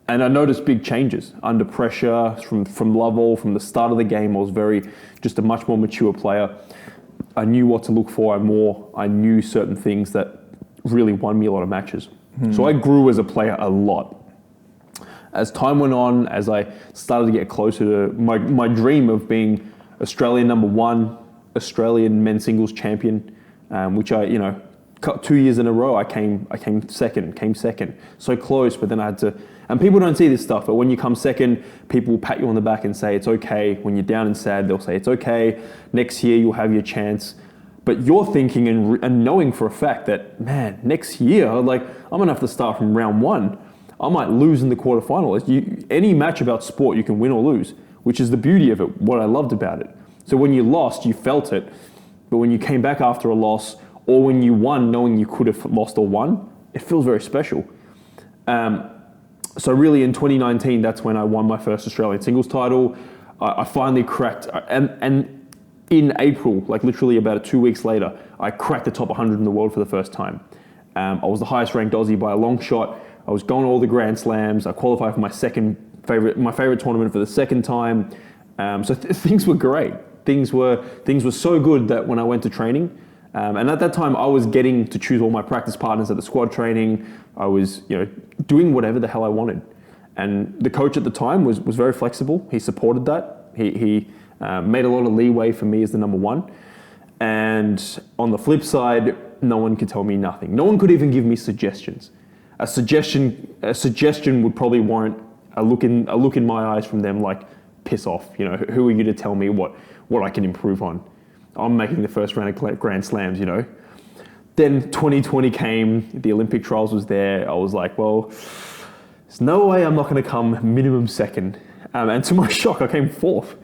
And I noticed big changes under pressure from Lovell. From the start of the game, I was just a much more mature player. I knew what to look for. I knew certain things that really won me a lot of matches. So I grew as a player a lot. As time went on, as I started to get closer to my dream of being Australian number one, Australian men's singles champion, which I, you know, 2 years in a row, I came second. So close, but then I had to, and people don't see this stuff, but when you come second, people will pat you on the back and say, it's okay. When you're down and sad, they'll say, it's okay. Next year, you'll have your chance. But you're thinking and knowing for a fact that, man, next year, like, I'm gonna have to start from round one. I might lose in the quarterfinal. Any match about sport, you can win or lose, which is the beauty of it, what I loved about it. So when you lost, you felt it. But when you came back after a loss, or when you won, knowing you could have lost or won, it feels very special. So really in 2019, that's when I won my first Australian singles title. I finally cracked, and in April, like literally about 2 weeks later, I cracked the top 100 in the world for the first time. I was the highest ranked Aussie by a long shot. I was going to all the Grand Slams. I qualified for my favorite tournament for the second time. So things were great. Things were so good that when I went to training, and at that time I was getting to choose all my practice partners at the squad training. I was, you know, doing whatever the hell I wanted. And the coach at the time was very flexible. He supported that. He made a lot of leeway for me as the number one. And on the flip side, no one could tell me nothing. No one could even give me suggestions. A suggestion would probably warrant a look in my eyes from them, like, piss off. You know, who are you to tell me what I can improve on? I'm making the first round of Grand Slams, you know. Then 2020 came, the Olympic trials was there. I was like, well, there's no way I'm not going to come minimum second. And to my shock, I came fourth,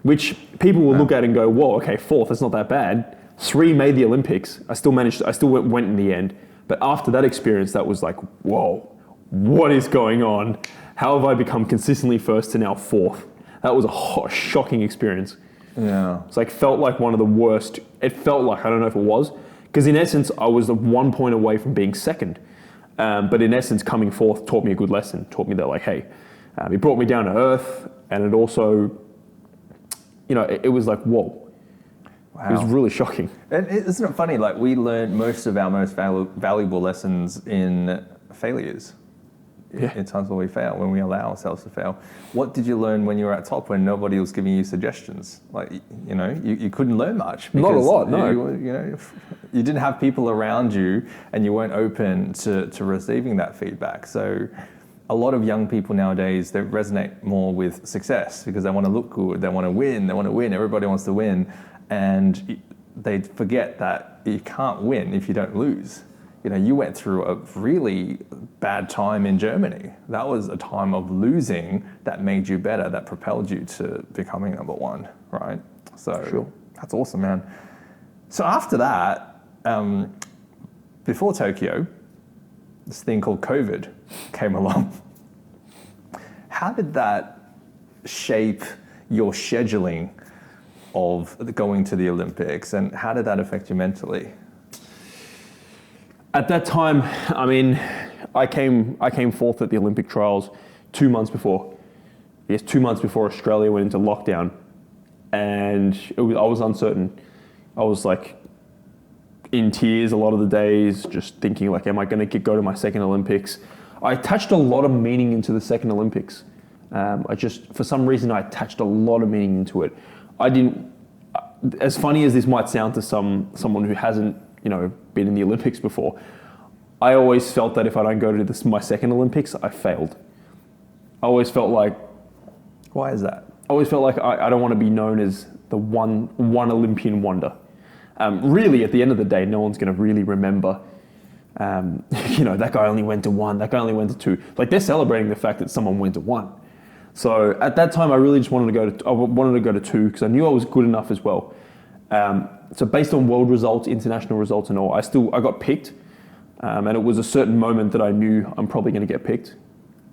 which people will look at and go, whoa, okay, fourth, that's not that bad. 3 made the Olympics. I still went in the end. But after that experience, that was like, whoa, what is going on? How have I become consistently first to now fourth? That was a shocking experience. Yeah. It's like, felt like one of the worst. It felt like, I don't know if it was, because in essence, I was 1 point away from being second. But in essence, coming fourth taught me a good lesson. Taught me that, like, hey, it brought me down to earth, and it also, you know, it was like, whoa. It was really shocking. And isn't it funny? Like, we learn most of our most valuable lessons in failures. Yeah. In times when we fail, when we allow ourselves to fail. What did you learn when you were at top, when nobody was giving you suggestions? Like, you couldn't learn much. Not a lot, no. You didn't have people around you, and you weren't open to receiving that feedback. So a lot of young people nowadays, they resonate more with success because they want to look good, they want to win, everybody wants to win. And they forget that you can't win if you don't lose. You went through a really bad time in Germany. That was a time of losing that made you better, that propelled you to becoming number one, right? So Sure. That's awesome, man. So after that, before Tokyo, this thing called COVID came along. How did that shape your scheduling of going to the Olympics, and how did that affect you mentally? At that time, I mean, I came fourth at the Olympic trials 2 months before. Yes, 2 months before Australia went into lockdown, and I was uncertain. I was like in tears a lot of the days, just thinking like, am I going to go to my second Olympics? I attached a lot of meaning into the second Olympics. For some reason, I attached a lot of meaning into it. I didn't, as funny as this might sound to someone who hasn't, been in the Olympics before, I always felt that if I don't go to my second Olympics, I failed. I always felt like, why is that? I always felt like I don't want to be known as the one Olympian wonder. Really, at the end of the day, no one's going to really remember, that guy only went to one, that guy only went to two. Like, they're celebrating the fact that someone went to one. So at that time, I really just wanted to go to two because I knew I was good enough as well. So based on world results, international results and all, I got picked. And it was a certain moment that I knew I'm probably going to get picked.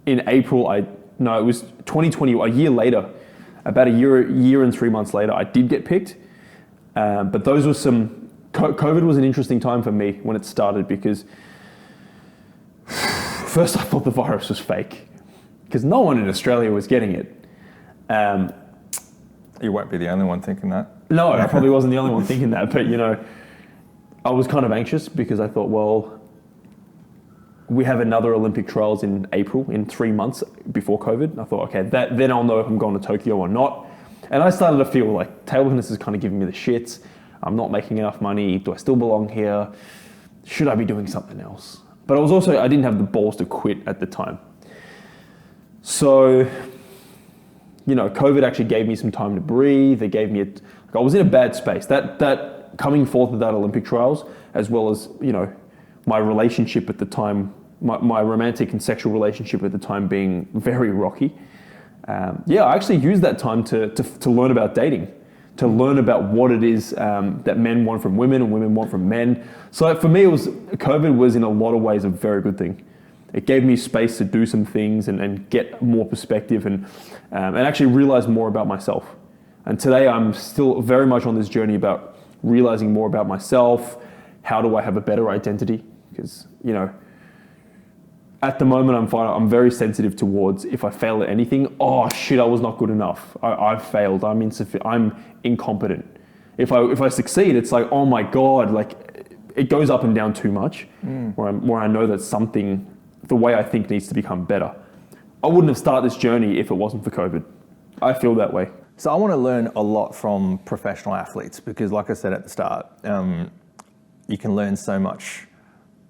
In April, it was 2020, a year later, about a year and 3 months later, I did get picked. But those were COVID was an interesting time for me when it started because first I thought the virus was fake because no one in Australia was getting it. You won't be the only one thinking that. No, I probably wasn't the only one thinking that, but I was kind of anxious because I thought, well, we have another Olympic trials in April, in 3 months before COVID. I thought, okay, then I'll know if I'm going to Tokyo or not. And I started to feel like table tennis is kind of giving me the shits. I'm not making enough money. Do I still belong here? Should I be doing something else? But I didn't have the balls to quit at the time. So, COVID actually gave me some time to breathe. It gave me I was in a bad space. That coming forth of that Olympic trials, as well as, my relationship at the time, my romantic and sexual relationship at the time being very rocky. I actually used that time to learn about dating, to learn about what it is that men want from women and women want from men. So for me, COVID was in a lot of ways a very good thing. It gave me space to do some things and get more perspective and actually realize more about myself. And today I'm still very much on this journey about realizing more about myself. How do I have a better identity? Because, at the moment I'm very sensitive towards if I fail at anything, oh shit, I was not good enough. I've failed, I'm incompetent. If I succeed, it's like, oh my God, like it goes up and down too much where I know that something, the way I think needs to become better. I wouldn't have started this journey if it wasn't for COVID. I feel that way. So I want to learn a lot from professional athletes because, like I said at the start, you can learn so much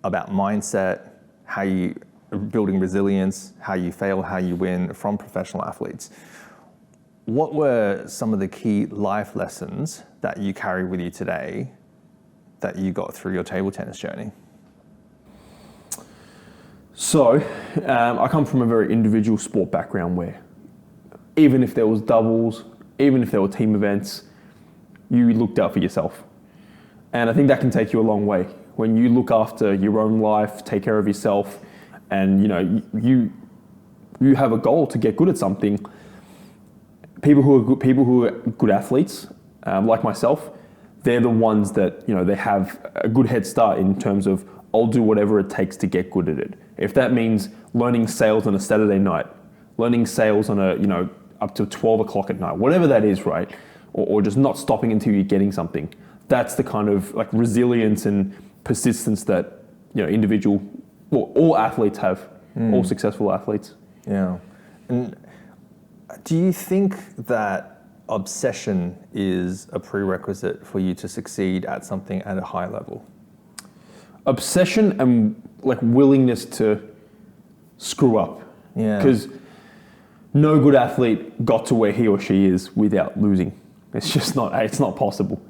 about mindset, how you building resilience, how you fail, how you win from professional athletes. What were some of the key life lessons that you carry with you today that you got through your table tennis journey? So, I come from a very individual sport background where even if there was doubles, even if there were team events, you looked out for yourself. And I think that can take you a long way. When you look after your own life, take care of yourself, and you have a goal to get good at something, people who are good athletes, like myself, they're the ones that, they have a good head start in terms of, I'll do whatever it takes to get good at it. If that means learning sales on a Saturday night, learning sales on up to 12 o'clock at night, whatever that is, right? or just not stopping until you're getting something. That's the kind of like resilience and persistence that all athletes have, all successful athletes. Yeah. And do you think that obsession is a prerequisite for you to succeed at something at a high level? Obsession and like willingness to screw up. Yeah. Because no good athlete got to where he or she is without losing. It's not possible.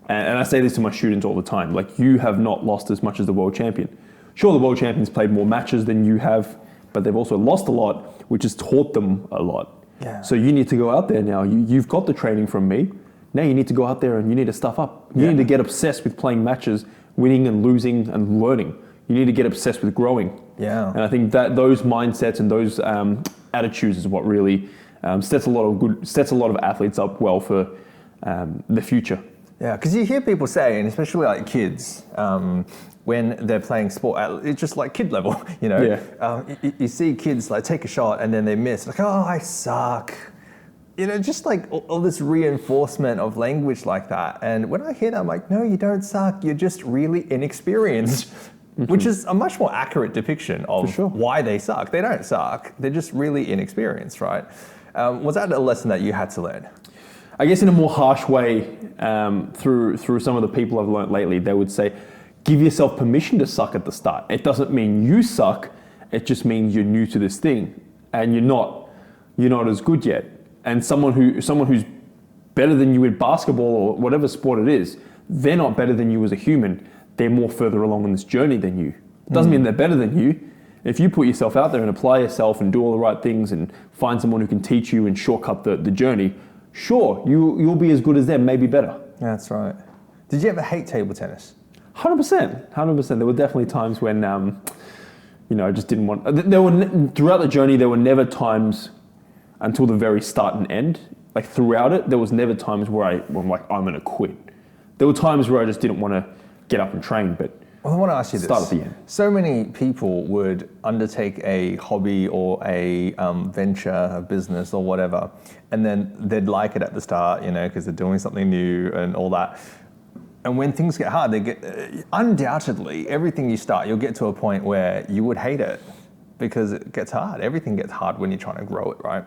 And I say this to my students all the time, like, you have not lost as much as the world champion. Sure, the world champion's played more matches than you have, but they've also lost a lot, which has taught them a lot. Yeah. So you need to go out there now. You've got the training from me. Now you need to go out there and you need to stuff up. You need to get obsessed with playing matches, winning and losing and learning. You need to get obsessed with growing. Yeah. And I think that those mindsets and those attitudes is what really sets a lot of athletes up well for the future. Yeah, because you hear people say, and especially like kids, when they're playing sport, it's just like kid level, you see kids like take a shot and then they miss, like, oh, I suck. Just like all this reinforcement of language like that. And when I hear that, I'm like, no, you don't suck. You're just really inexperienced, which is a much more accurate depiction of why they suck. They don't suck. They're just really inexperienced, right? Was that a lesson that you had to learn? I guess in a more harsh way, through some of the people I've learnt lately, they would say, give yourself permission to suck at the start. It doesn't mean you suck. It just means you're new to this thing and you're not as good yet. And someone who's better than you in basketball or whatever sport it is, they're not better than you as a human. They're more further along in this journey than you. It doesn't mean they're better than you. If you put yourself out there and apply yourself and do all the right things and find someone who can teach you and shortcut the journey, sure, you'll be as good as them, maybe better. That's right. Did you ever hate table tennis? 100%. There were definitely times when, I just didn't want. Throughout the journey, there were never times until the very start and end. Like throughout it, there was never times where I'm like, I'm gonna quit. There were times where I just didn't want to get up and train, but. Well, I want to ask you this. Start at the end. So many people would undertake a hobby or a venture, a business or whatever, and then they'd like it at the start, because they're doing something new and all that. And when things get hard, undoubtedly, everything you start, you'll get to a point where you would hate it because it gets hard. Everything gets hard when you're trying to grow it, right?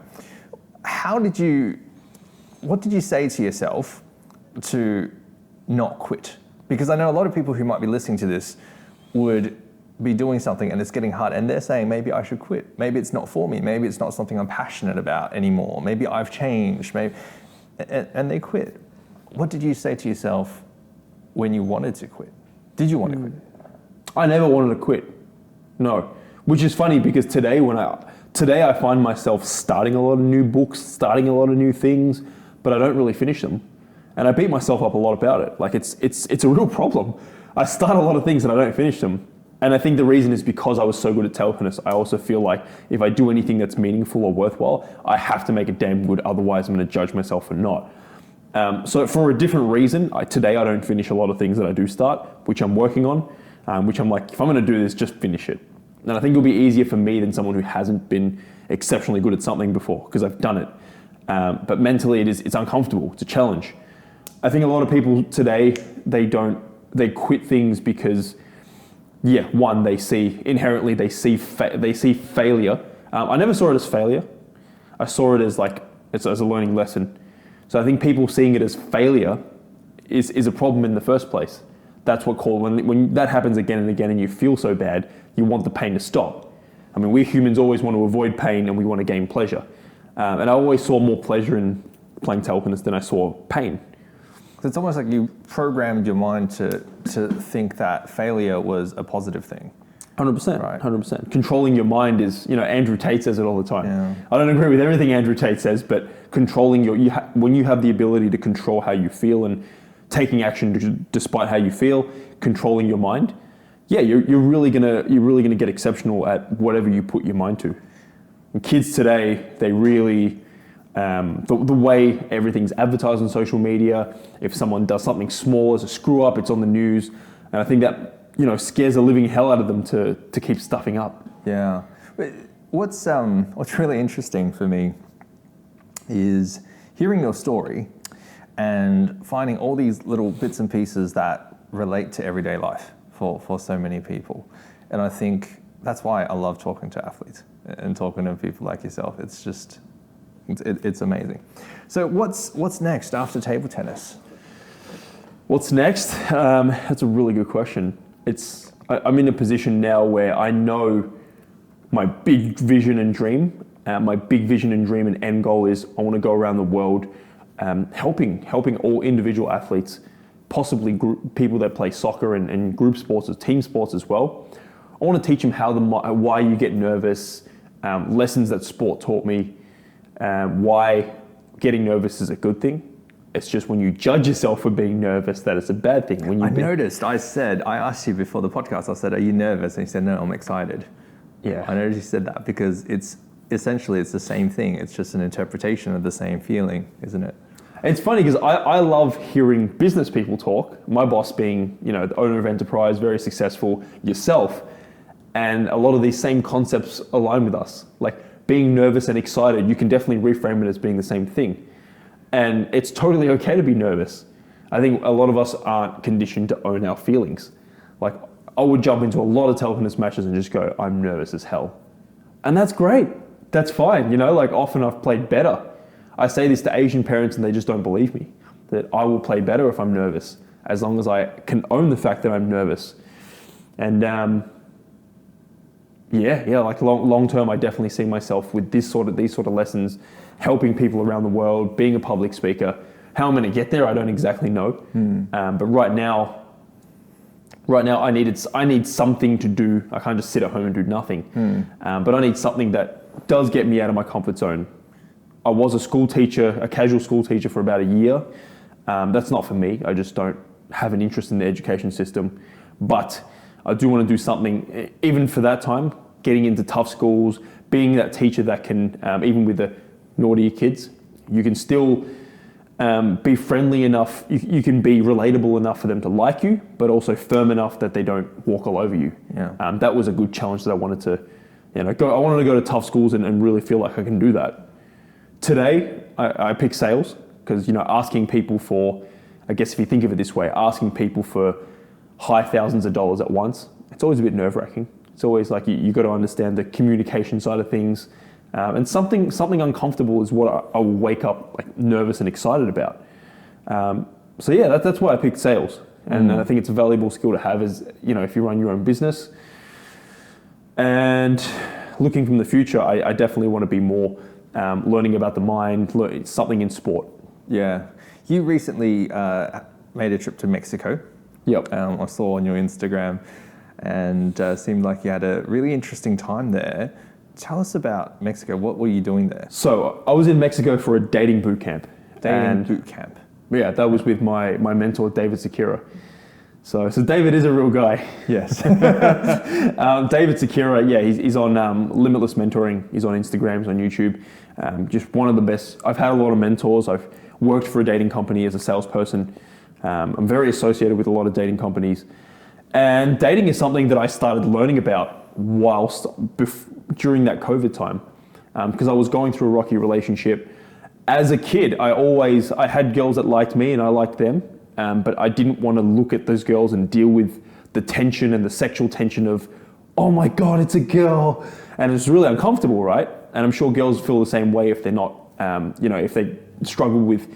What did you say to yourself to not quit? Because I know a lot of people who might be listening to this would be doing something and it's getting hard and they're saying, maybe I should quit. Maybe it's not for me. Maybe it's not something I'm passionate about anymore. Maybe I've changed. And they quit. What did you say to yourself when you wanted to quit? Did you want to quit? I never wanted to quit. No. Which is funny because today I find myself starting a lot of new books, starting a lot of new things, but I don't really finish them. And I beat myself up a lot about it. Like it's a real problem. I start a lot of things and I don't finish them. And I think the reason is because I was so good at table tennis. I also feel like if I do anything that's meaningful or worthwhile, I have to make it damn good. Otherwise, I'm going to judge myself for not. So for a different reason, today I don't finish a lot of things that I do start, which I'm working on, which I'm like, if I'm going to do this, just finish it. And I think it'll be easier for me than someone who hasn't been exceptionally good at something before because I've done it. But mentally, it's uncomfortable. It's a challenge. I think a lot of people today, they quit things because, one, they see failure. I never saw it as failure. I saw it as as a learning lesson. So I think people seeing it as failure is a problem in the first place. That's what when that happens again and again and you feel so bad, you want the pain to stop. I mean, we humans always want to avoid pain and we want to gain pleasure. And I always saw more pleasure in playing table tennis than I saw pain. It's almost like you programmed your mind to think that failure was a positive thing. 100%, right. 100%. Controlling your mind is, Andrew Tate says it all the time. Yeah. I don't agree with everything Andrew Tate says, but controlling when you have the ability to control how you feel and taking action despite how you feel, controlling your mind, you're really gonna get exceptional at whatever you put your mind to. And kids today, they really. The way everything's advertised on social media, if someone does something small as a screw up, it's on the news. And I think that, scares the living hell out of them to keep stuffing up. Yeah. What's really interesting for me is hearing your story and finding all these little bits and pieces that relate to everyday life for so many people. And I think that's why I love talking to athletes and talking to people like yourself. It's just, it's amazing. So what's next after table tennis? What's next? That's a really good question. I'm in a position now where I know my big vision and dream. My big vision and dream and end goal is I want to go around the world helping all individual athletes, possibly people that play soccer and group sports, team sports as well. I want to teach them why you get nervous, lessons that sport taught me, why getting nervous is a good thing. It's just when you judge yourself for being nervous that it's a bad thing. When I asked you before the podcast, I said, are you nervous? And you said, no, I'm excited. Yeah. I noticed you said that because it's essentially the same thing. It's just an interpretation of the same feeling, isn't it? It's funny because I love hearing business people talk. My boss being, the owner of enterprise, very successful, yourself. And a lot of these same concepts align with us. Like being nervous and excited, you can definitely reframe it as being the same thing. And it's totally okay to be nervous. I think a lot of us aren't conditioned to own our feelings. Like I would jump into a lot of teletennis matches and just go, I'm nervous as hell. And that's great. That's fine. Often I've played better. I say this to Asian parents and they just don't believe me, that I will play better if I'm nervous, as long as I can own the fact that I'm nervous. And long term, I definitely see myself with these sort of lessons, helping people around the world, being a public speaker. How I'm going to get there, I don't exactly know. But right now, I need something to do. I can't just sit at home and do nothing. But I need something that does get me out of my comfort zone. I was a casual school teacher for about a year. That's not for me. I just don't have an interest in the education system. But I do want to do something, even for that time, getting into tough schools, being that teacher that can, even with the naughtier kids, you can still be friendly enough, you can be relatable enough for them to like you, but also firm enough that they don't walk all over you. Yeah. That was a good challenge that I wanted to, I wanted to go to tough schools and really feel like I can do that. Today, I pick sales because, asking people for, I guess if you think of it this way, asking people for high thousands of dollars at once, it's always a bit nerve-wracking. It's always like you got to understand the communication side of things. And something uncomfortable is what I will wake up like nervous and excited about. That's why I picked sales. And I think it's a valuable skill to have as, if you run your own business. And looking from the future, I definitely want to be more learning about the mind, something in sport. Yeah. You recently made a trip to Mexico. Yep. I saw on your Instagram and seemed like you had a really interesting time there. Tell us about Mexico. What were you doing there? So I was in Mexico for a dating boot camp. Boot camp. Yeah, that was with my mentor, David Sekira. So David is a real guy. Yes. David Sekira, he's on Limitless Mentoring. He's on Instagram, he's on YouTube. Just one of the best. I've had a lot of mentors. I've worked for a dating company as a salesperson. I'm very associated with a lot of dating companies. And dating is something that I started learning about during that COVID time, because I was going through a rocky relationship. As a kid, I had girls that liked me and I liked them. But I didn't want to look at those girls and deal with the tension and the sexual tension of, oh my God, it's a girl. And it's really uncomfortable, right? And I'm sure girls feel the same way if they're not, if they struggle with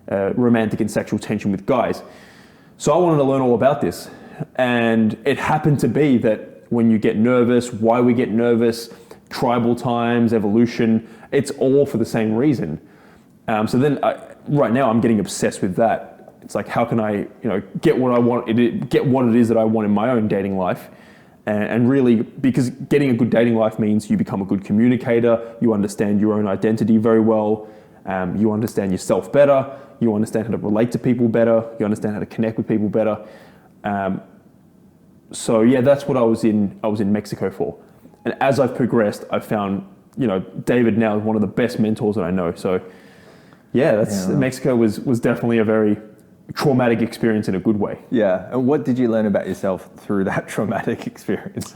romantic and sexual tension with guys. So I wanted to learn all about this. And it happened to be that when you get nervous, why we get nervous, tribal times, evolution, it's all for the same reason. Right now I'm getting obsessed with that. It's like, how can I, get what I want, get what it is that I want in my own dating life. And really, because getting a good dating life means you become a good communicator, you understand your own identity very well, you understand yourself better, you understand how to relate to people better, you understand how to connect with people better. That's what I was in Mexico for. And as I've progressed, I've found, David now is one of the best mentors that I know. So Mexico was definitely a very traumatic experience in a good way. Yeah. And what did you learn about yourself through that traumatic experience?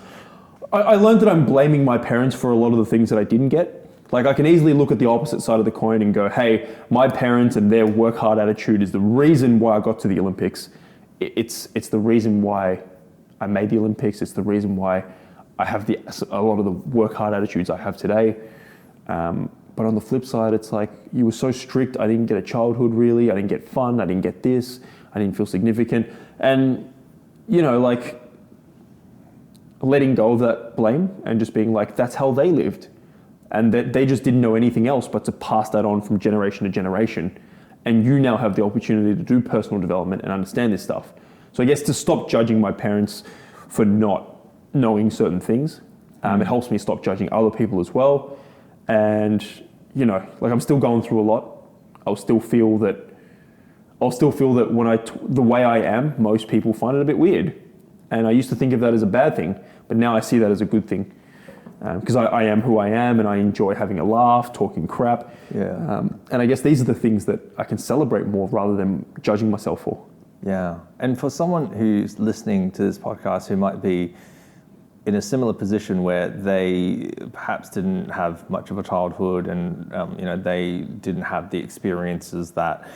I learned that I'm blaming my parents for a lot of the things that I didn't get. Like I can easily look at the opposite side of the coin and go, hey, my parents and their work hard attitude is the reason why I got to the Olympics. It's the reason why I made the Olympics. It's the reason why I have a lot of the work hard attitudes I have today. But on the flip side, it's like, you were so strict, I didn't get a childhood really, I didn't get fun, I didn't get this, I didn't feel significant. And, you know, like letting go of that blame and just being like, that's how they lived. And that they just didn't know anything else but to pass that on from generation to generation. And you now have the opportunity to do personal development and understand this stuff. So I guess to stop judging my parents for not knowing certain things, it helps me stop judging other people as well. And, you know, like I'm still going through a lot. I'll still feel that when the way I am, most people find it a bit weird. And I used to think of that as a bad thing, but now I see that as a good thing. Because I am who I am and I enjoy having a laugh, talking crap. Yeah. And I guess these are the things that I can celebrate more rather than judging myself for. Yeah. And for someone who's listening to this podcast who might be in a similar position where they perhaps didn't have much of a childhood and you know, they didn't have the experiences that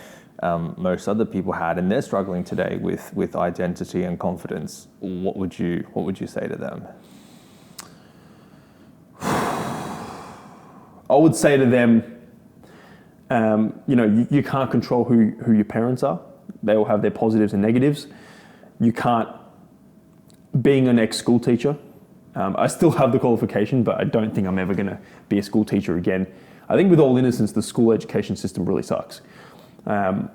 most other people had, and they're struggling today with identity and confidence, what would you say to them? I would say to them, you know, you can't control who your parents are. They all have their positives and negatives. You can't, being an ex-school teacher, I still have the qualification, but I don't think I'm ever going to be a school teacher again. I think with all innocence, the school education system really sucks. And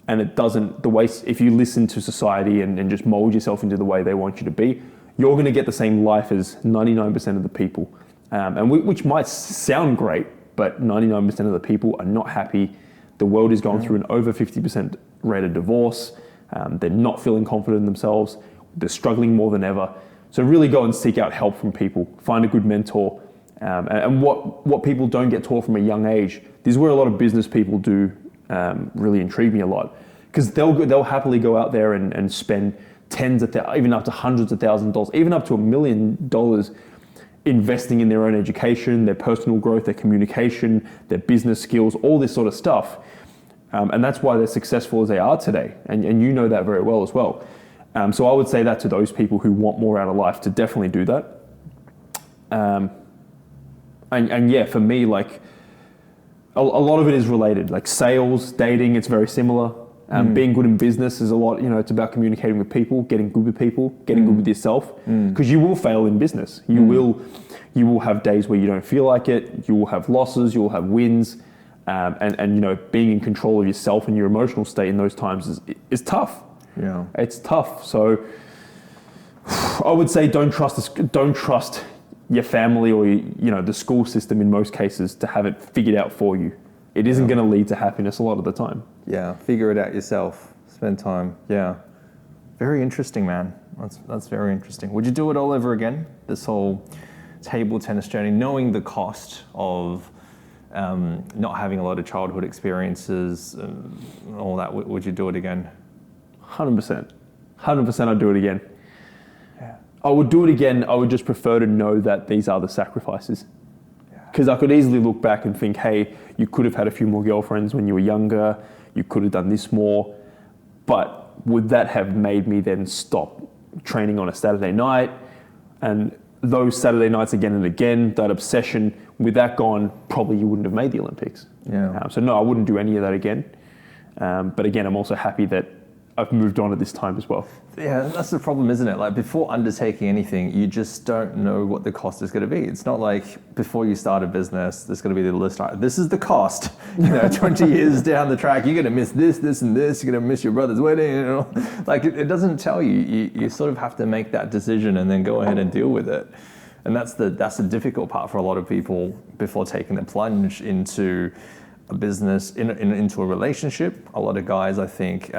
it doesn't, if you listen to society and just mold yourself into the way they want you to be, you're going to get the same life as 99% of the people. Which might sound great, but 99% of the people are not happy. The world is going through an over 50% rate of divorce. They're not feeling confident in themselves. They're struggling more than ever. So really go and seek out help from people. Find a good mentor. And what people don't get taught from a young age, this is where a lot of business people do really intrigue me a lot. Because they'll happily go out there and spend tens of thousands, even up to hundreds of thousands of dollars, even up to $1 million investing in their own education, their personal growth, their communication, their business skills, all this sort of stuff. And that's why they're successful as they are today. And you know that very well as well. So I would say that to those people who want more out of life, to definitely do that. And yeah, for me, like a lot of it is related. Like sales, dating, it's very similar. Being good in business is a lot, you know, it's about communicating with people, getting good with people, getting good with yourself. Because you will fail in business. You will have days where you don't feel like it. You will have losses, you will have wins. And you know, being in control of yourself and your emotional state in those times is tough. Yeah. It's tough. So I would say don't trust your family or you know, the school system in most cases to have it figured out for you. It isn't going to lead to happiness a lot of the time. Yeah, figure it out yourself. Spend time. Yeah. Very interesting, man. That's very interesting. Would you do it all over again? This whole table tennis journey, knowing the cost of not having a lot of childhood experiences and all that, would you do it again? 100%. 100% I'd do it again. Yeah. I would do it again. I would just prefer to know that these are the sacrifices. Because I could easily look back and think, hey, you could have had a few more girlfriends when you were younger. You could have done this more. But would that have made me then stop training on a Saturday night? And those Saturday nights again and again, that obsession, with that gone, probably you wouldn't have made the Olympics. Yeah. So no, I wouldn't do any of that again. But again, I'm also happy that I've moved on at this time as well. Yeah, that's the problem, isn't it? Like before undertaking anything, you just don't know what the cost is going to be. It's not like before you start a business, there's going to be the list. This is the cost. You know, 20 years down the track, you're going to miss this, this, and this. You're going to miss your brother's wedding. You know, like it doesn't tell you. You sort of have to make that decision and then go ahead and deal with it. And that's the difficult part for a lot of people before taking the plunge into a business, into a relationship. A lot of guys, I think,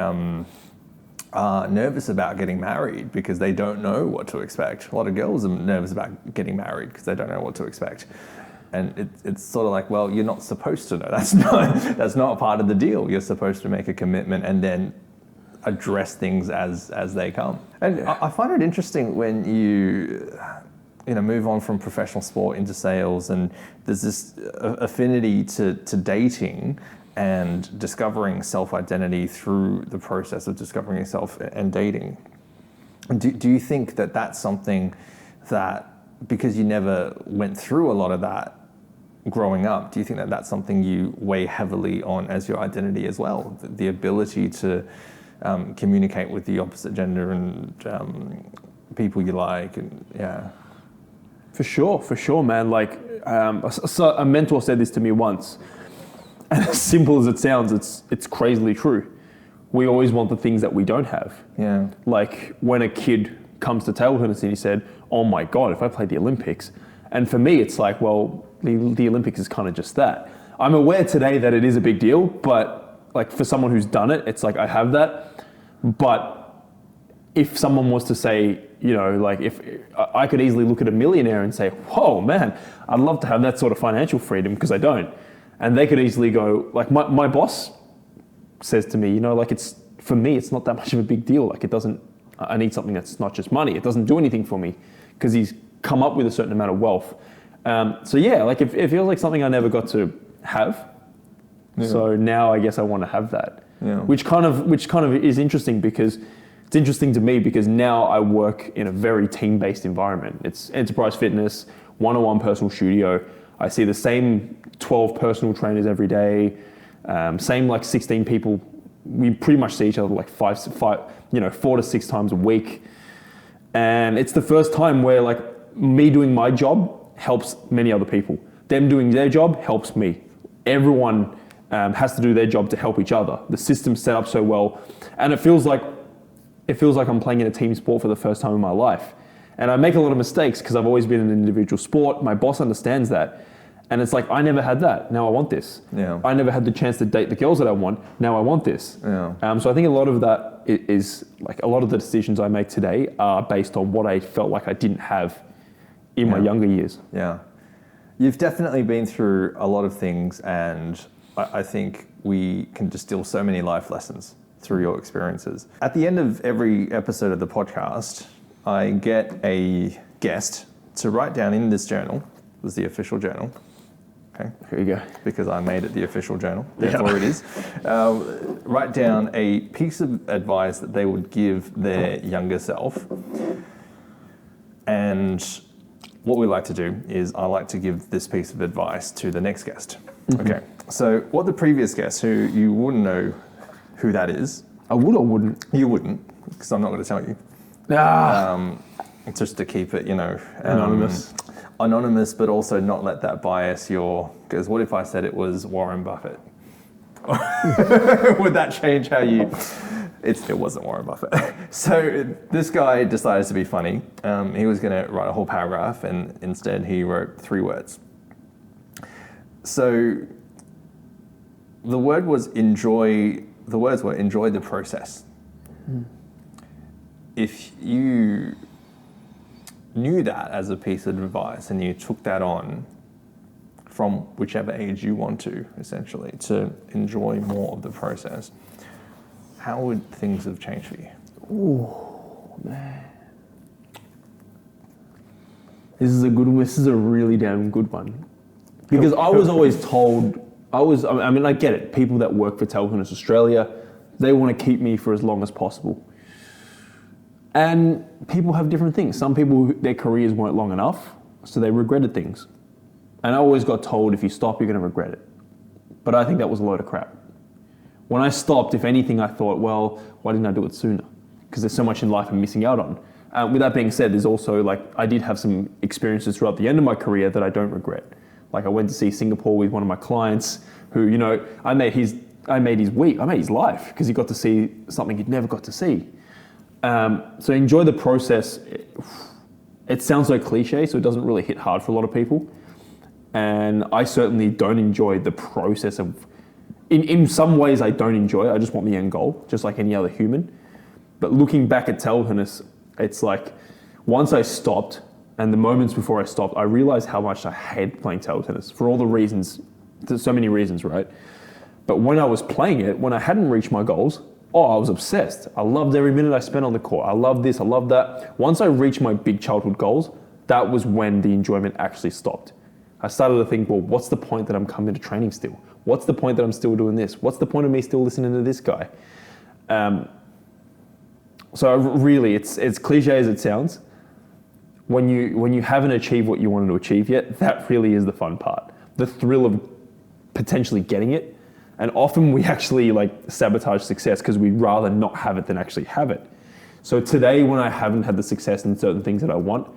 are nervous about getting married because they don't know what to expect. A lot of girls are nervous about getting married because they don't know what to expect. And it's sort of like, well, you're not supposed to know. That's not part of the deal. You're supposed to make a commitment and then address things as they come. And I find it interesting when move on from professional sport into sales, and there's this affinity to dating and discovering self-identity through the process of discovering yourself and dating. Do you think that that's something that, because you never went through a lot of that growing up, do you think that that's something you weigh heavily on as your identity as well? The ability to communicate with the opposite gender and people you like, and yeah. For sure, man. Like, so a mentor said this to me once, and as simple as it sounds, it's crazily true. We always want the things that we don't have. Yeah. Like when a kid comes to table tennis and he said, "Oh my God, if I played the Olympics," and for me, it's like, well, the Olympics is kind of just that. I'm aware today that it is a big deal, but like for someone who's done it, it's like I have that. But if someone was to say, like if I could easily look at a millionaire and say, whoa, man, I'd love to have that sort of financial freedom, because I don't. And they could easily go, like my boss says to me, like for me, it's not that much of a big deal. Like I need something that's not just money. It doesn't do anything for me, because he's come up with a certain amount of wealth. So yeah, like it feels like something I never got to have. Yeah. So now I guess I want to have that, which kind of is interesting, because it's interesting to me because now I work in a very team-based environment. It's enterprise fitness, one-on-one personal studio. I see the same 12 personal trainers every day, same like 16 people. We pretty much see each other like 4 to 6 times a week. And it's the first time where like me doing my job helps many other people. Them doing their job helps me. Everyone has to do their job to help each other. The system's set up so well, and it feels like I'm playing in a team sport for the first time in my life. And I make a lot of mistakes because I've always been in an individual sport. My boss understands that. And it's like, I never had that. Now I want this. Yeah. I never had the chance to date the girls that I want. Now I want this. Yeah. So I think a lot of that is like a lot of the decisions I make today are based on what I felt like I didn't have in my younger years. Yeah. You've definitely been through a lot of things, and I think we can distill so many life lessons through your experiences. At the end of every episode of the podcast, I get a guest to write down in this journal, this is the official journal. Okay, here you go. Because I made it the official journal, therefore it is. Write down a piece of advice that they would give their younger self. And what we like to do is I like to give this piece of advice to the next guest. Mm-hmm. Okay, so what the previous guest, who you wouldn't know who that is. I would or wouldn't? You wouldn't, because I'm not going to tell you. Just to keep it, anonymous. Anonymous, but also not let that bias because what if I said it was Warren Buffett? Would that change how you... It wasn't Warren Buffett. So this guy decided to be funny. He was going to write a whole paragraph, and instead he wrote 3 words. So the words were enjoy the process. If you knew that as a piece of advice and you took that on from whichever age you want to, essentially, to enjoy more of the process, how would things have changed for you? Oh, man. This is a really damn good one. Because I was always told, I get it, people that work for Table Tennis Australia, they want to keep me for as long as possible. And people have different things. Some people, their careers weren't long enough, so they regretted things. And I always got told, if you stop, you're going to regret it. But I think that was a load of crap. When I stopped, if anything, I thought, well, why didn't I do it sooner? Because there's so much in life I'm missing out on. With that being said, there's also I did have some experiences throughout the end of my career that I don't regret. Like I went to see Singapore with one of my clients who, I made his week, I made his life, because he got to see something he'd never got to see. So enjoy the process. It sounds so cliche, so it doesn't really hit hard for a lot of people. And I certainly don't enjoy the process of, in some ways I don't enjoy it. I just want the end goal, just like any other human. But looking back at table tennis, it's like, once I stopped, and the moments before I stopped, I realized how much I hate playing table tennis for all the reasons. There's so many reasons, right? But when I was playing it, when I hadn't reached my goals, I was obsessed. I loved every minute I spent on the court. I loved this, I loved that. Once I reached my big childhood goals, that was when the enjoyment actually stopped. I started to think, well, what's the point that I'm coming to training still? What's the point that I'm still doing this? What's the point of me still listening to this guy? So really, it's cliche as it sounds. When you haven't achieved what you wanted to achieve yet, that really is the fun part. The thrill of potentially getting it. And often we actually like sabotage success because we'd rather not have it than actually have it. So today, when I haven't had the success in certain things that I want,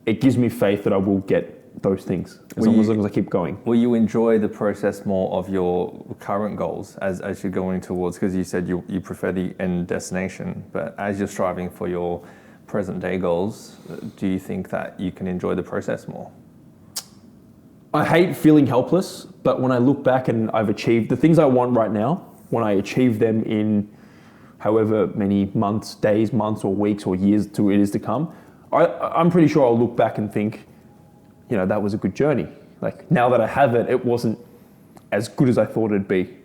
it gives me faith that I will get those things as long as I keep going. Will you enjoy the process more of your current goals as you're going towards, because you said you prefer the end destination, but as you're striving for your present day goals, do you think that you can enjoy the process more? I hate feeling helpless, but when I look back and I've achieved the things I want right now, when I achieve them in however many months, days, months or weeks or years to it is to come, I'm pretty sure I'll look back and think, you know, that was a good journey. Like now that I have it, it wasn't as good as I thought it'd be.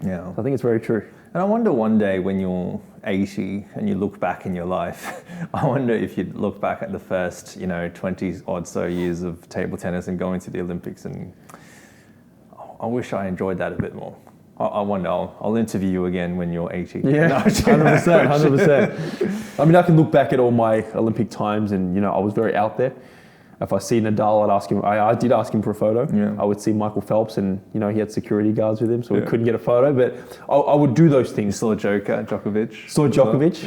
Yeah. I think it's very true. And I wonder one day when you're 80 and you look back in your life, I wonder if you'd look back at the first, 20 odd so years of table tennis and going to the Olympics, and I wish I enjoyed that a bit more. I wonder, I'll interview you again when you're 80. Yeah, No, 100%. I mean, I can look back at all my Olympic times and, I was very out there. If I see Nadal, I'd ask him. I did ask him for a photo. Yeah. I would see Michael Phelps, and he had security guards with him, so we couldn't get a photo. But I would do those things. Still a joker, Djokovic. Saw Djokovic.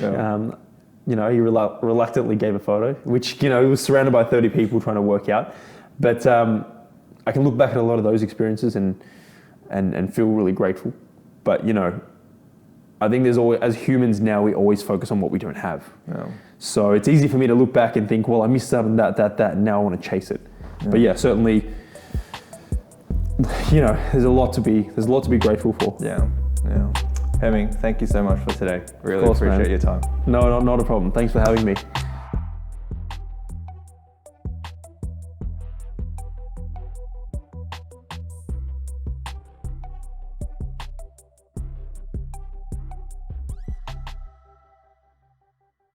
Yeah. He reluctantly gave a photo, which he was surrounded by 30 people trying to work out. But I can look back at a lot of those experiences and feel really grateful. But I think there's always, as humans now, we always focus on what we don't have. Yeah. So it's easy for me to look back and think, well, I missed out on that, and now I want to chase it. Yeah. But yeah, certainly, there's a lot to be grateful for. Yeah. Hemming, thank you so much for today. Really appreciate your time. No, not a problem. Thanks for having me.